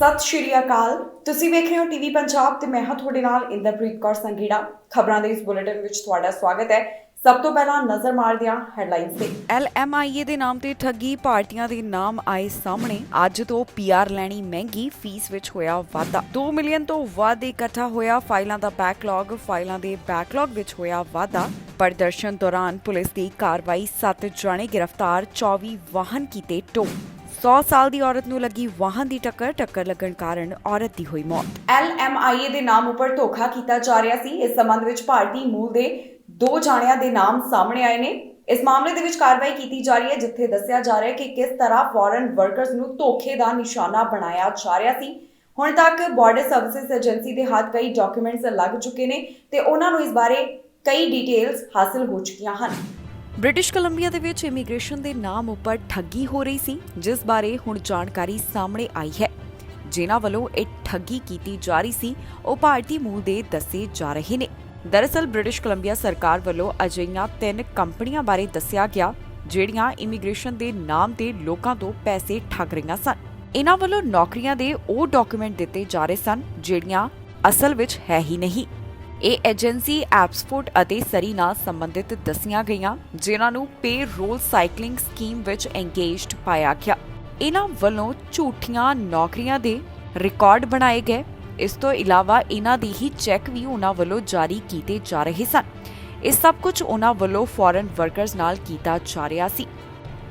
ਸਤਿ ਸ਼੍ਰੀ ਅਕਾਲ। ਤੁਸੀਂ ਵੇਖ ਰਹੇ ਹੋ ਟੀਵੀ ਪੰਜਾਬ ਤੇ ਮੈਂ ਹਾਂ ਤੁਹਾਡੇ ਨਾਲ ਇੰਦਰਪ੍ਰੀਤ ਕੌਰ ਸੰਘੇੜਾ। ਖਬਰਾਂ ਦੇ ਇਸ ਬੁਲੇਟਿਨ ਵਿੱਚ ਤੁਹਾਡਾ ਸਵਾਗਤ ਹੈ। ਸਭ ਤੋਂ ਪਹਿਲਾਂ ਨਜ਼ਰ ਮਾਰਦੇ ਹਾਂ ਹੈਡਲਾਈਨਸ ਤੇ। LMIA ਦੇ ਨਾਮ ਤੇ ਠੱਗੀ, ਪਾਰਟੀਆਂ ਦੇ ਨਾਮ ਆਏ ਸਾਹਮਣੇ। ਅੱਜ ਤੋਂ PR ਲੈਣੀ ਮਹਿੰਗੀ, ਫੀਸ ਵਿੱਚ ਹੋਇਆ ਵਾਧਾ। 2 ਮਿਲੀਅਨ ਤੋਂ ਵੱਧ ਇਕੱਠਾ ਹੋਇਆ ਫਾਈਲਾਂ ਦਾ ਬੈਕਲੌਗ। ਫਾਈਲਾਂ ਦੇ ਬੈਕਲੌਗ ਵਿੱਚ ਹੋਇਆ ਵਾਧਾ। ਪ੍ਰਦਰਸ਼ਨ ਦੌਰਾਨ ਪੁਲਿਸ ਦੀ ਕਾਰਵਾਈ, 7 ਜਾਣੇ ਗ੍ਰਿਫਤਾਰ, 24 ਵਾਹਨ ਕੀਤੇ ਟੋ। 100 ਸਾਲ ਦੀ ਔਰਤ ਨੂੰ ਲੱਗੀ ਵਾਹਨ ਦੀ ਟੱਕਰ ਲੱਗਣ ਕਾਰਨ ਔਰਤ ਦੀ ਹੋਈ ਮੌਤ। LMIA ਦੇ ਨਾਮ ਉੱਪਰ ਧੋਖਾ ਕੀਤਾ ਜਾ ਰਿਹਾ ਸੀ। ਇਸ ਸੰਬੰਧ ਵਿੱਚ ਭਾਰਤੀ ਮੂਲ ਦੇ 2 ਜਾਣਿਆਂ ਦੇ ਨਾਮ ਸਾਹਮਣੇ ਆਏ ਨੇ। ਇਸ ਮਾਮਲੇ ਦੇ ਵਿੱਚ ਕਾਰਵਾਈ ਕੀਤੀ ਜਾ ਰਹੀ ਹੈ, ਜਿੱਥੇ ਦੱਸਿਆ ਜਾ ਰਿਹਾ ਹੈ ਕਿ ਕਿਸ ਤਰ੍ਹਾਂ ਫੋਰਨ ਵਰਕਰਸ ਨੂੰ ਧੋਖੇ ਦਾ ਨਿਸ਼ਾਨਾ ਬਣਾਇਆ ਜਾ ਰਿਹਾ ਸੀ। ਹੁਣ ਤੱਕ ਬਾਰਡਰ ਸਰਵਿਸਿਜ਼ ਏਜੰਸੀ ਦੇ ਹੱਥ ਕਈ ਡਾਕੂਮੈਂਟਸ ਲੱਗ ਚੁੱਕੇ ਨੇ ਤੇ ਉਹਨਾਂ ਨੂੰ ਇਸ ਬਾਰੇ ਕਈ ਡਿਟੇਲਸ ਹਾਸਲ ਹੋ ਚੁੱਕੀਆਂ ਹਨ। ਬ੍ਰਿਟਿਸ਼ ਕੋਲੰਬੀਆ ਦੇ ਵਿੱਚ ਇਮੀਗ੍ਰੇਸ਼ਨ ਦੇ ਨਾਮ ਉੱਪਰ ਠੱਗੀ ਹੋ ਰਹੀ ਸੀ, ਜਿਸ ਬਾਰੇ ਹੁਣ ਜਾਣਕਾਰੀ ਸਾਹਮਣੇ ਆਈ ਹੈ। ਜਿਨ੍ਹਾਂ ਵੱਲੋਂ ਇਹ ਠੱਗੀ ਕੀਤੀ ਜਾ ਰਹੀ ਸੀ ਉਹ ਭਾਰਤੀ ਮੂਲ ਦੇ ਦੱਸੇ ਜਾ ਰਹੇ ਨੇ। ਦਰਅਸਲ ਬ੍ਰਿਟਿਸ਼ ਕੋਲੰਬੀਆ ਸਰਕਾਰ ਵੱਲੋਂ ਅਜਿਹੀਆਂ 3 ਕੰਪਨੀਆਂ ਬਾਰੇ ਦੱਸਿਆ ਗਿਆ ਜਿਹੜੀਆਂ ਇਮੀਗ੍ਰੇਸ਼ਨ ਦੇ ਨਾਮ ਤੇ ਲੋਕਾਂ ਤੋਂ ਪੈਸੇ ਠੱਗ ਰਹੀਆਂ ਸਨ। ਇਹਨਾਂ ਵੱਲੋਂ ਨੌਕਰੀਆਂ ਦੇ ਉਹ ਡਾਕੂਮੈਂਟ ਦਿੱਤੇ ਜਾ ਰਹੇ ਸਨ ਜਿਹੜੀਆਂ ਅਸਲ ਵਿੱਚ ਹੈ ਹੀ ਨਹੀਂ। ਇਹ ਏਜੰਸੀ ਐਪਸਫੋਰਡ ਅਤੇ ਸਰੀ ਨਾਲ ਸੰਬੰਧਿਤ ਦੱਸੀਆਂ ਗਈਆਂ, ਜਿਨ੍ਹਾਂ ਨੂੰ ਪੇ ਰੋਲ ਸਾਈਕਲਿੰਗ ਸਕੀਮ ਵਿੱਚ ਐਂਗੇਜਡ ਪਾਇਆ ਗਿਆ। ਇਹਨਾਂ ਵੱਲੋਂ ਝੂਠੀਆਂ ਨੌਕਰੀਆਂ ਦੇ ਰਿਕਾਰਡ ਬਣਾਏ ਗਏ। ਇਸ ਤੋਂ ਇਲਾਵਾ ਇਹਨਾਂ ਦੀ ਹੀ ਚੈੱਕ ਵੀ ਉਹਨਾਂ ਵੱਲੋਂ ਜਾਰੀ ਕੀਤੇ ਜਾ ਰਹੇ ਸਨ। ਇਹ ਸਭ ਕੁਝ ਉਹਨਾਂ ਵੱਲੋਂ ਫੋਰਨ ਵਰਕਰਸ ਨਾਲ ਕੀਤਾ ਜਾ ਰਿਹਾ ਸੀ।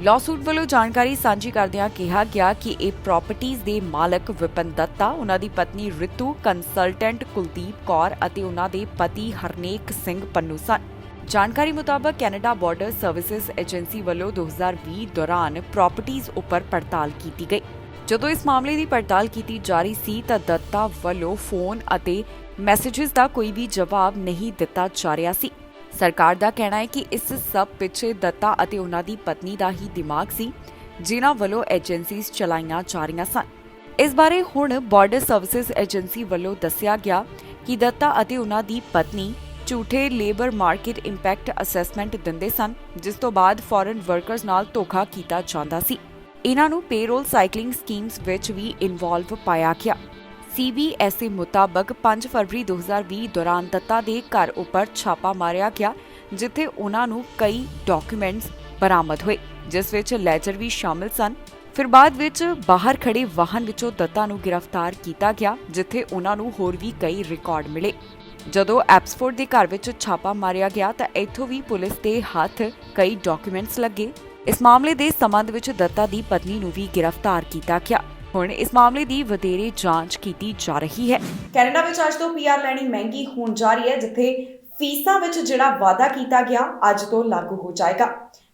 ਲਾਸੂਟ ਵੱਲੋਂ ਜਾਣਕਾਰੀ ਸਾਂਝੀ ਕਰਦਿਆਂ ਕਿਹਾ ਗਿਆ ਕਿ ਇਹ ਪ੍ਰਾਪਰਟੀਜ਼ ਦੇ ਮਾਲਕ ਵਿਪਨ ਦੱਤਾ, ਉਹਨਾਂ ਦੀ ਪਤਨੀ ਰਿਤੂ, ਕੰਸਲਟੈਂਟ ਕੁਲਦੀਪ ਕੌਰ ਅਤੇ ਉਹਨਾਂ ਦੇ ਪਤੀ ਹਰਨੇਕ ਸਿੰਘ ਪੰਨੂ ਸਨ। ਜਾਣਕਾਰੀ ਮੁਤਾਬਕ ਕੈਨੇਡਾ ਬਾਰਡਰ ਸਰਵਿਸਿਜ਼ ਏਜੰਸੀ ਵੱਲੋਂ 2020 ਦੌਰਾਨ ਪ੍ਰਾਪਰਟੀਜ਼ ਉੱਪਰ ਪੜਤਾਲ ਕੀਤੀ ਗਈ। ਜਦੋਂ ਇਸ ਮਾਮਲੇ ਦੀ ਪੜਤਾਲ ਕੀਤੀ ਜਾ ਰਹੀ ਸੀ ਤਾਂ ਦੱਤਾ ਵੱਲੋਂ ਫੋਨ ਅਤੇ ਮੈਸੇजेस ਦਾ ਕੋਈ ਵੀ ਜਵਾਬ ਨਹੀਂ ਦਿੱਤਾ ਜਾ ਰਿਹਾ ਸੀ। ਸਰਕਾਰ ਦਾ ਕਹਿਣਾ ਹੈ ਕਿ ਇਸ ਸਭ ਪਿੱਛੇ ਦੱਤਾ ਅਤੇ ਉਹਨਾਂ ਦੀ ਪਤਨੀ ਦਾ ਹੀ ਦਿਮਾਗ ਸੀ, ਜਿਨ੍ਹਾਂ ਵੱਲੋਂ ਏਜੰਸੀਜ਼ ਚਲਾਈਆਂ ਜਾ ਰਹੀਆਂ ਸਨ। ਇਸ ਬਾਰੇ ਹੁਣ ਬਾਰਡਰ ਸਰਵਿਸਿਜ਼ ਏਜੰਸੀ ਵੱਲੋਂ ਦੱਸਿਆ ਗਿਆ ਕਿ ਦੱਤਾ ਅਤੇ ਉਹਨਾਂ ਦੀ ਪਤਨੀ ਝੂਠੇ ਲੇਬਰ ਮਾਰਕੀਟ ਇੰਪੈਕਟ ਅਸੈਸਮੈਂਟ ਦਿੰਦੇ ਸਨ, ਜਿਸ ਤੋਂ ਬਾਅਦ ਫੋਰਨ ਵਰਕਰਸ ਨਾਲ ਧੋਖਾ ਕੀਤਾ ਜਾਂਦਾ ਸੀ। ਇਹਨਾਂ ਨੂੰ ਪੇਰੋਲ ਸਾਈਕਲਿੰਗ ਸਕੀਮਸ ਵਿੱਚ ਵੀ ਇਨਵੋਲਵ ਪਾਇਆ ਗਿਆ। CBSE ਮੁਤਾਬਕ 5 ਫਰਵਰੀ 2020 ਦੌਰਾਨ ਦੱਤਾ ਦੇ ਘਰ ਉੱਪਰ ਛਾਪਾ ਮਾਰਿਆ ਗਿਆ, ਜਿੱਥੇ ਉਹਨਾਂ ਨੂੰ ਕਈ ਡਾਕੂਮੈਂਟਸ ਬਰਾਮਦ ਹੋਏ, ਜਿਸ ਵਿੱਚ ਲੈਜਰ ਵੀ ਸ਼ਾਮਿਲ ਸਨ। ਫਿਰ ਬਾਅਦ ਵਿੱਚ ਬਾਹਰ ਖੜੇ ਵਾਹਨ ਵਿੱਚੋਂ ਦੱਤਾ ਨੂੰ ਗ੍ਰਿਫਤਾਰ ਕੀਤਾ ਗਿਆ, ਜਿੱਥੇ ਉਹਨਾਂ ਨੂੰ ਹੋਰ ਵੀ ਕਈ ਰਿਕਾਰਡ ਮਿਲੇ। ਜਦੋਂ ਐਪਸਫੋਰਡ ਦੇ ਘਰ ਵਿੱਚ ਛਾਪਾ ਮਾਰਿਆ ਗਿਆ ਤਾਂ ਇੱਥੋਂ ਵੀ ਪੁਲਿਸ ਦੇ ਹੱਥ ਕਈ ਡਾਕੂਮੈਂਟਸ ਲੱਗੇ। ਇਸ ਮਾਮਲੇ ਦੇ ਸੰਬੰਧ ਵਿੱਚ ਦੱਤਾ ਦੀ ਪਤਨੀ ਨੂੰ ਵੀ ਗ੍ਰਿਫਤਾਰ ਕੀਤਾ ਗਿਆ। ਹੁਣ ਇਸ ਮਾਮਲੇ ਦੀ ਵਧੇਰੇ ਜਾਂਚ ਕੀਤੀ ਜਾ ਰਹੀ ਹੈ। ਕੈਨੇਡਾ ਵਿੱਚ ਅੱਜ ਤੋਂ PR ਲੈਣੀ ਮਹਿੰਗੀ ਹੋਣ ਜਾ ਰਹੀ ਹੈ, ਜਿੱਥੇ ਫੀਸਾਂ ਵਿੱਚ ਜਿਹੜਾ ਵਾਅਦਾ ਕੀਤਾ ਗਿਆ ਅੱਜ ਤੋਂ ਲਾਗੂ ਹੋ ਜਾਏਗਾ।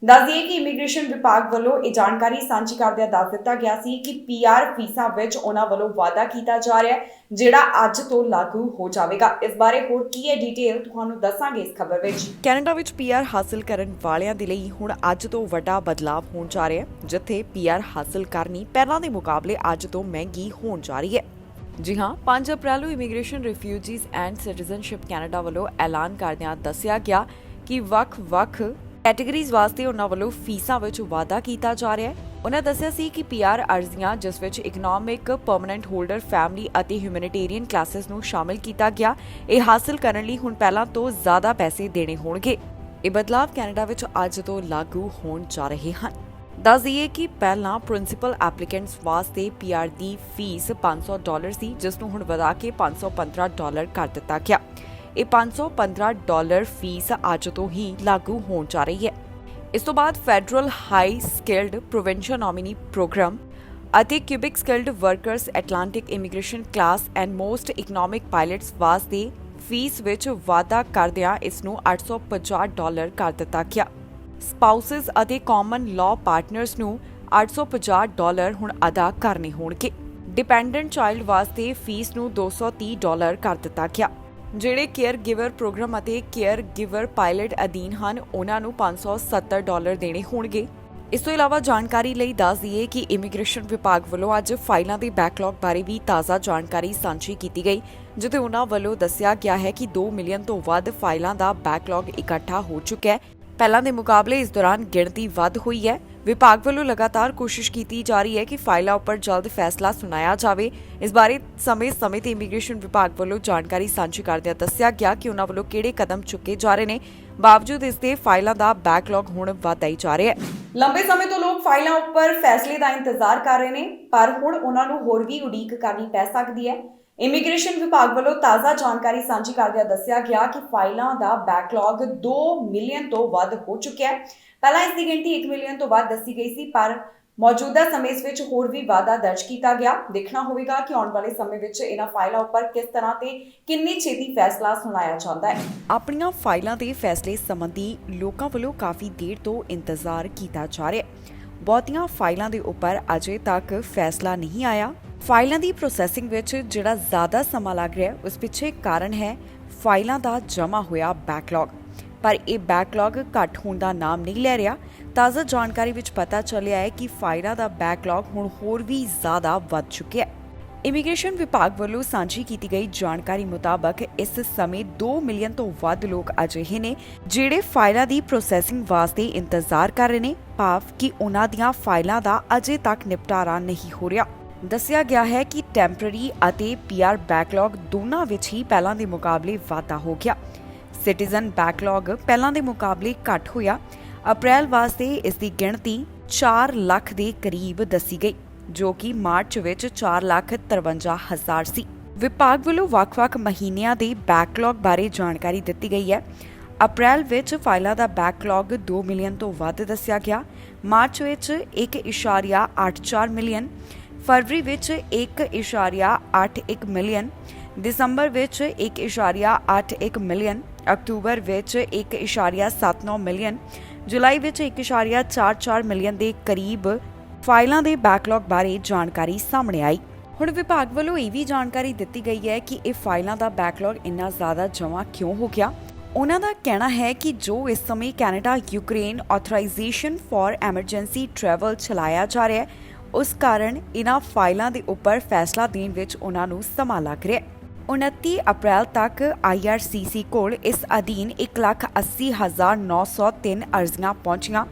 ਦੱਸ ਦਈਏ ਕਿ ਇਮੀਗ੍ਰੇਸ਼ਨ ਵਿਭਾਗ ਵੱਲੋਂ ਇਹ ਜਾਣਕਾਰੀ ਸਾਂਝੀ ਕਰਦਿਆਂ ਦੱਸ ਦਿੱਤਾ ਗਿਆ ਸੀ ਕਿ PR ਫੀਸਾਂ ਵਿੱਚ ਉਹਨਾਂ ਵੱਲੋਂ ਵਾਅਦਾ ਕੀਤਾ ਜਾ ਰਿਹਾ ਹੈ, ਜਿਹੜਾ ਅੱਜ ਤੋਂ ਲਾਗੂ ਹੋ ਜਾਵੇਗਾ। ਇਸ ਬਾਰੇ ਹੋਰ ਕੀ ਹੈ ਡਿਟੇਲ ਤੁਹਾਨੂੰ ਦੱਸਾਂਗੇ ਇਸ ਖਬਰ ਵਿੱਚ। ਕੈਨੇਡਾ ਵਿੱਚ PR ਹਾਸਲ ਕਰਨ ਵਾਲਿਆਂ ਦੇ ਲਈ ਹੁਣ ਅੱਜ ਤੋਂ ਵੱਡਾ ਬਦਲਾਅ ਹੋਣ ਜਾ ਰਿਹਾ ਹੈ, ਜਿੱਥੇ PR ਹਾਸਲ ਕਰਨੀ ਪਹਿਲਾਂ ਦੇ ਮੁਕਾਬਲੇ ਅੱਜ ਤੋਂ ਮਹਿੰਗੀ ਹੋਣ ਜਾ ਰਹੀ ਹੈ। ਜੀ ਹਾਂ, 5 ਅਪ੍ਰੈਲ ਨੂੰ immigration, refugees and citizenship Canada ਵੱਲੋਂ ਐਲਾਨ ਕਰਦਿਆਂ ਦੱਸਿਆ ਗਿਆ ਕਿ ਵੱਖ-ਵੱਖ ਕੈਟੇਗਰੀਜ਼ ਵਾਸਤੇ ਉਹਨਾਂ ਵੱਲੋਂ ਫੀਸਾਂ ਵਿੱਚ ਵਾਧਾ ਕੀਤਾ ਜਾ ਰਿਹਾ ਹੈ। ਉਹਨਾਂ ਦੱਸਿਆ ਸੀ ਕਿ PR ਅਰਜ਼ੀਆਂ, ਜਿਸ ਵਿੱਚ ਇਕਨੋਮਿਕ, ਪਰਮਨੈਂਟ ਹੋਲਡਰ, ਫੈਮਿਲੀ ਅਤੇ ਹਿਊਮੈਨਿਟੇਰੀਅਨ ਕਲਾਸਿਸ ਨੂੰ ਸ਼ਾਮਿਲ ਕੀਤਾ ਗਿਆ, ਇਹ ਹਾਸਲ ਕਰਨ ਲਈ ਹੁਣ ਪਹਿਲਾਂ ਤੋਂ ਜ਼ਿਆਦਾ ਪੈਸੇ ਦੇਣੇ ਹੋਣਗੇ। ਇਹ ਬਦਲਾਅ ਕੈਨੇਡਾ ਵਿੱਚ ਅੱਜ ਤੋਂ ਲਾਗੂ ਹੋਣ ਜਾ ਰਹੇ ਹਨ। ਦੱਸ ਦਈਏ ਕਿ ਪਹਿਲਾਂ ਪ੍ਰਿੰਸੀਪਲ ਐਪਲੀਕੈਂਟਸ ਵਾਸਤੇ PR ਦੀ ਫੀਸ $500 ਸੀ, ਜਿਸ ਨੂੰ ਹੁਣ ਵਧਾ ਕੇ $515 ਕਰ ਦਿੱਤਾ ਗਿਆ। ਇਹ $515 ਫੀਸ ਅੱਜ ਤੋਂ ਹੀ ਲਾਗੂ ਹੋਣ ਜਾ ਰਹੀ ਹੈ। ਇਸ ਤੋਂ ਬਾਅਦ federal high skilled provincial nominee programme ਅਤੇ Quebec skilled workers Atlantic immigration class and most economic pilots ਵਾਸਤੇ ਫੀਸ ਵਿੱਚ ਵਾਧਾ ਕਰਦਿਆਂ ਇਸ ਨੂੰ $850 ਕਰ ਦਿੱਤਾ ਗਿਆ। ਸਪਾਊਸਸ ਅਤੇ ਕਾਮਨ ਲਾਅ ਪਾਰਟਨਰਸ ਨੂੰ $850 ਹੁਣ ਅਦਾ ਕਰਨੇ ਹੋਣਗੇ। ਡਿਪੈਂਡੈਂਟ ਚਾਈਲਡ ਵਾਸਤੇ ਫੀਸ ਨੂੰ $230 ਕਰ ਦਿੱਤਾ ਗਿਆ। ਜਿਹੜੇ ਕੇਅਰ ਗਿਵਰ ਪ੍ਰੋਗਰਾਮ ਅਤੇ ਕੇਅਰ ਗਿਵਰ ਪਾਇਲਟ ਅਧੀਨ ਹਨ, ਉਹਨਾਂ ਨੂੰ $570 ਦੇਣੇ ਹੋਣਗੇ। ਇਸ ਤੋਂ ਇਲਾਵਾ ਜਾਣਕਾਰੀ ਲਈ ਦੱਸ ਦਈਏ ਕਿ ਇਮੀਗ੍ਰੇਸ਼ਨ ਵਿਭਾਗ ਵੱਲੋਂ ਅੱਜ ਫਾਈਲਾਂ ਦੇ ਬੈਕਲੌਗ ਬਾਰੇ ਵੀ ਤਾਜ਼ਾ ਜਾਣਕਾਰੀ ਸਾਂਝੀ ਕੀਤੀ ਗਈ, ਜਿੱਥੇ ਉਹਨਾਂ ਵੱਲੋਂ ਦੱਸਿਆ ਗਿਆ ਹੈ ਕਿ 2 ਮਿਲੀਅਨ ਤੋਂ ਵੱਧ ਫਾਈਲਾਂ ਦਾ ਬੈਕਲੌਗ ਇਕੱਠਾ ਹੋ ਚੁੱਕਾ ਹੈ। ਪਹਿਲਾਂ ਦੇ ਮੁਕਾਬਲੇ ਇਸ ਦੌਰਾਨ ਗਿਣਤੀ ਵੱਧ ਹੋਈ ਹੈ। ਵਿਭਾਗ ਵੱਲੋਂ ਲਗਾਤਾਰ ਕੋਸ਼ਿਸ਼ ਕੀਤੀ ਜਾ ਰਹੀ ਹੈ ਕਿ ਫਾਈਲਾਂ ਉੱਪਰ ਜਲਦ ਫੈਸਲਾ ਸੁਣਾਇਆ ਜਾਵੇ। ਇਸ ਬਾਰੇ ਸਮੇਂ-ਸਮੇਂ ਤੇ ਇਮੀਗ੍ਰੇਸ਼ਨ ਵਿਭਾਗ ਵੱਲੋਂ ਜਾਣਕਾਰੀ ਸਾਂਝੀ ਕਰਦਿਆਂ ਦੱਸਿਆ ਗਿਆ ਕਿ ਉਹਨਾਂ ਵੱਲੋਂ ਕਿਹੜੇ ਕਦਮ ਚੁੱਕੇ ਜਾ ਰਹੇ ਨੇ। ਬਾਵਜੂਦ ਇਸ ਦੇ ਫਾਈਲਾਂ ਦਾ ਬੈਕਲੌਗ ਹੁਣ ਵਧਦਾ ਹੀ ਜਾ ਰਿਹਾ ਹੈ। ਲੰਬੇ ਸਮੇਂ ਤੋਂ ਲੋਕ ਫਾਈਲਾਂ ਉੱਪਰ ਫੈਸਲੇ ਦਾ ਇੰਤਜ਼ਾਰ ਕਰ ਰਹੇ ਨੇ, ਪਰ ਹੁਣ ਉਹਨਾਂ ਨੂੰ ਹੋਰ ਵੀ ਉਡੀਕ ਕਰਨੀ ਪੈ ਸਕਦੀ ਹੈ। ਇਮੀਗ੍ਰੇਸ਼ਨ ਵਿਭਾਗ ਵੱਲੋਂ ਤਾਜ਼ਾ ਜਾਣਕਾਰੀ ਸਾਂਝੀ ਕਰਦਿਆਂ ਦੱਸਿਆ ਗਿਆ ਕਿ ਫਾਈਲਾਂ ਦਾ ਬੈਕਲੌਗ 2 ਮਿਲੀਅਨ ਤੋਂ ਵੱਧ ਹੋ ਚੁੱਕਿਆ ਹੈ। ਪਹਿਲਾਂ ਇਸ ਦੀ ਗਿਣਤੀ 1 ਮਿਲੀਅਨ ਤੋਂ ਵੱਧ ਦੱਸੀ ਗਈ ਸੀ, ਪਰ ਮੌਜੂਦਾ ਸਮੇਂ ਵਿੱਚ ਹੋਰ ਵੀ ਵਾਧਾ ਦਰਜ ਕੀਤਾ ਗਿਆ। ਦੇਖਣਾ ਹੋਵੇਗਾ ਕਿ ਆਉਣ ਵਾਲੇ ਸਮੇਂ ਵਿੱਚ ਇਹਨਾਂ ਫਾਈਲਾਂ ਉੱਪਰ ਕਿਸ ਤਰ੍ਹਾਂ ਤੇ ਕਿੰਨੀ ਛੇਤੀ ਫੈਸਲਾ ਸੁਣਾਇਆ ਜਾਂਦਾ ਹੈ। ਆਪਣੀਆਂ ਫਾਈਲਾਂ ਦੇ ਫੈਸਲੇ ਸੰਬੰਧੀ ਲੋਕਾਂ ਵੱਲੋਂ ਕਾਫੀ ਦੇਰ ਤੋਂ ਇੰਤਜ਼ਾਰ ਕੀਤਾ ਜਾ ਰਿਹਾ ਹੈ। ਬਹੁਤੀਆਂ ਫਾਈਲਾਂ ਦੇ ਉੱਪਰ ਅਜੇ ਤੱਕ ਫੈਸਲਾ ਨਹੀਂ ਆਇਆ। ਫਾਈਲਾਂ ਦੀ ਪ੍ਰੋਸੈਸਿੰਗ ਵਿੱਚ ਜਿਹੜਾ ਜ਼ਿਆਦਾ ਸਮਾਂ ਲੱਗ ਰਿਹਾ ਹੈ, ਉਸ ਪਿੱਛੇ ਕਾਰਨ ਹੈ ਫਾਈਲਾਂ ਦਾ ਜਮ੍ਹਾਂ ਹੋਇਆ ਬੈਕਲੌਗ। ਪਰ ਇਹ ਬੈਕਲੌਗ ਘੱਟ ਹੋਣ ਦਾ ਨਾਮ ਨਹੀਂ ਲੈ ਰਿਹਾ। ਤਾਜ਼ਾ ਜਾਣਕਾਰੀ ਵਿੱਚ ਪਤਾ ਚੱਲਿਆ ਹੈ ਕਿ ਫਾਈਲਾਂ ਦਾ ਬੈਕਲੌਗ ਹੁਣ ਹੋਰ ਵੀ ਜ਼ਿਆਦਾ ਵੱਧ ਚੁੱਕਿਆ ਹੈ। ਇਮੀਗ੍ਰੇਸ਼ਨ ਵਿਭਾਗ ਵੱਲੋਂ ਸਾਂਝੀ ਕੀਤੀ ਗਈ ਜਾਣਕਾਰੀ ਮੁਤਾਬਕ ਇਸ ਸਮੇਂ 2 ਮਿਲੀਅਨ ਤੋਂ ਵੱਧ ਲੋਕ ਅਜਿਹੇ ਨੇ ਜਿਹੜੇ ਫਾਈਲਾਂ ਦੀ ਪ੍ਰੋਸੈਸਿੰਗ ਵਾਸਤੇ ਇੰਤਜ਼ਾਰ ਕਰ ਰਹੇ ਨੇ, ਭਾਵ ਕਿ ਉਹਨਾਂ ਦੀਆਂ ਫਾਈਲਾਂ ਦਾ ਅਜੇ ਤੱਕ ਨਿਪਟਾਰਾ ਨਹੀਂ ਹੋ ਰਿਹਾ। ਦੱਸਿਆ ਗਿਆ ਹੈ ਕਿ ਟੈਂਪਰੇਰੀ ਅਤੇ ਪੀਆਰ ਬੈਕਲੌਗ ਦੋਨਾਂ ਵਿੱਚ ਹੀ ਪਹਿਲਾਂ ਦੇ ਮੁਕਾਬਲੇ ਵਾਧਾ ਹੋ ਗਿਆ। ਸਿਟੀਜ਼ਨ ਬੈਕਲੌਗ ਪਹਿਲਾਂ ਦੇ ਮੁਕਾਬਲੇ ਘੱਟ ਹੋਇਆ। ਅਪ੍ਰੈਲ ਵਾਸਤੇ ਇਸ ਦੀ ਗਿਣਤੀ 4 ਲੱਖ ਦੇ ਕਰੀਬ ਦੱਸੀ ਗਈ, ਜੋ ਕਿ ਮਾਰਚ ਵਿੱਚ 4,53,000 ਸੀ। ਵਿਭਾਗ ਵੱਲੋਂ ਵੱਖ-ਵੱਖ ਮਹੀਨਿਆਂ ਦੇ ਬੈਕਲੌਗ ਬਾਰੇ ਜਾਣਕਾਰੀ ਦਿੱਤੀ ਗਈ ਹੈ। ਅਪ੍ਰੈਲ ਵਿੱਚ ਫਾਈਲਾਂ ਦਾ ਬੈਕਲੌਗ 2 ਮਿਲੀਅਨ ਤੋਂ ਵੱਧ ਦੱਸਿਆ ਗਿਆ। ਮਾਰਚ ਵਿੱਚ 1.84 ਮਿਲੀਅਨ, ਫਰਵਰੀ ਵਿੱਚ 1.81 ਮਿਲੀਅਨ, ਦਸੰਬਰ ਵਿੱਚ 1.81 ਮਿਲੀਅਨ, ਅਕਤੂਬਰ ਵਿੱਚ 1.79 ਮਿਲੀਅਨ, ਜੁਲਾਈ ਵਿੱਚ 1.44 ਮਿਲੀਅਨ ਦੇ ਕਰੀਬ ਫਾਈਲਾਂ ਦੇ ਬੈਕਲੌਗ ਬਾਰੇ ਜਾਣਕਾਰੀ ਸਾਹਮਣੇ ਆਈ। ਹੁਣ ਵਿਭਾਗ ਵੱਲੋਂ ਇਹ ਵੀ ਜਾਣਕਾਰੀ ਦਿੱਤੀ ਗਈ ਹੈ ਕਿ ਇਹ ਫਾਈਲਾਂ ਦਾ ਬੈਕਲੌਗ ਇੰਨਾ ਜ਼ਿਆਦਾ ਜਮ੍ਹਾਂ ਕਿਉਂ ਹੋ ਗਿਆ। ਉਹਨਾਂ ਦਾ ਕਹਿਣਾ ਹੈ ਕਿ ਜੋ ਇਸ ਸਮੇਂ Canada Ukraine authorization for emergency travel ਚਲਾਇਆ ਜਾ ਰਿਹਾ ਹੈ, ਉਸ ਕਾਰਨ ਇਹਨਾਂ ਫਾਈਲਾਂ ਦੇ ਉੱਪਰ ਫੈਸਲਾ ਦੇਣ ਵਿੱਚ ਉਹਨਾਂ ਨੂੰ ਸਮਾਂ ਲੱਗ ਰਿਹਾ ਹੈ। 29 ਅਪ੍ਰੈਲ ਤੱਕ IRCC ਕੋਲ ਇਸ ਅਧੀਨ 1,80,903 ਅਰਜ਼ੀਆਂ ਪਹੁੰਚੀਆਂ,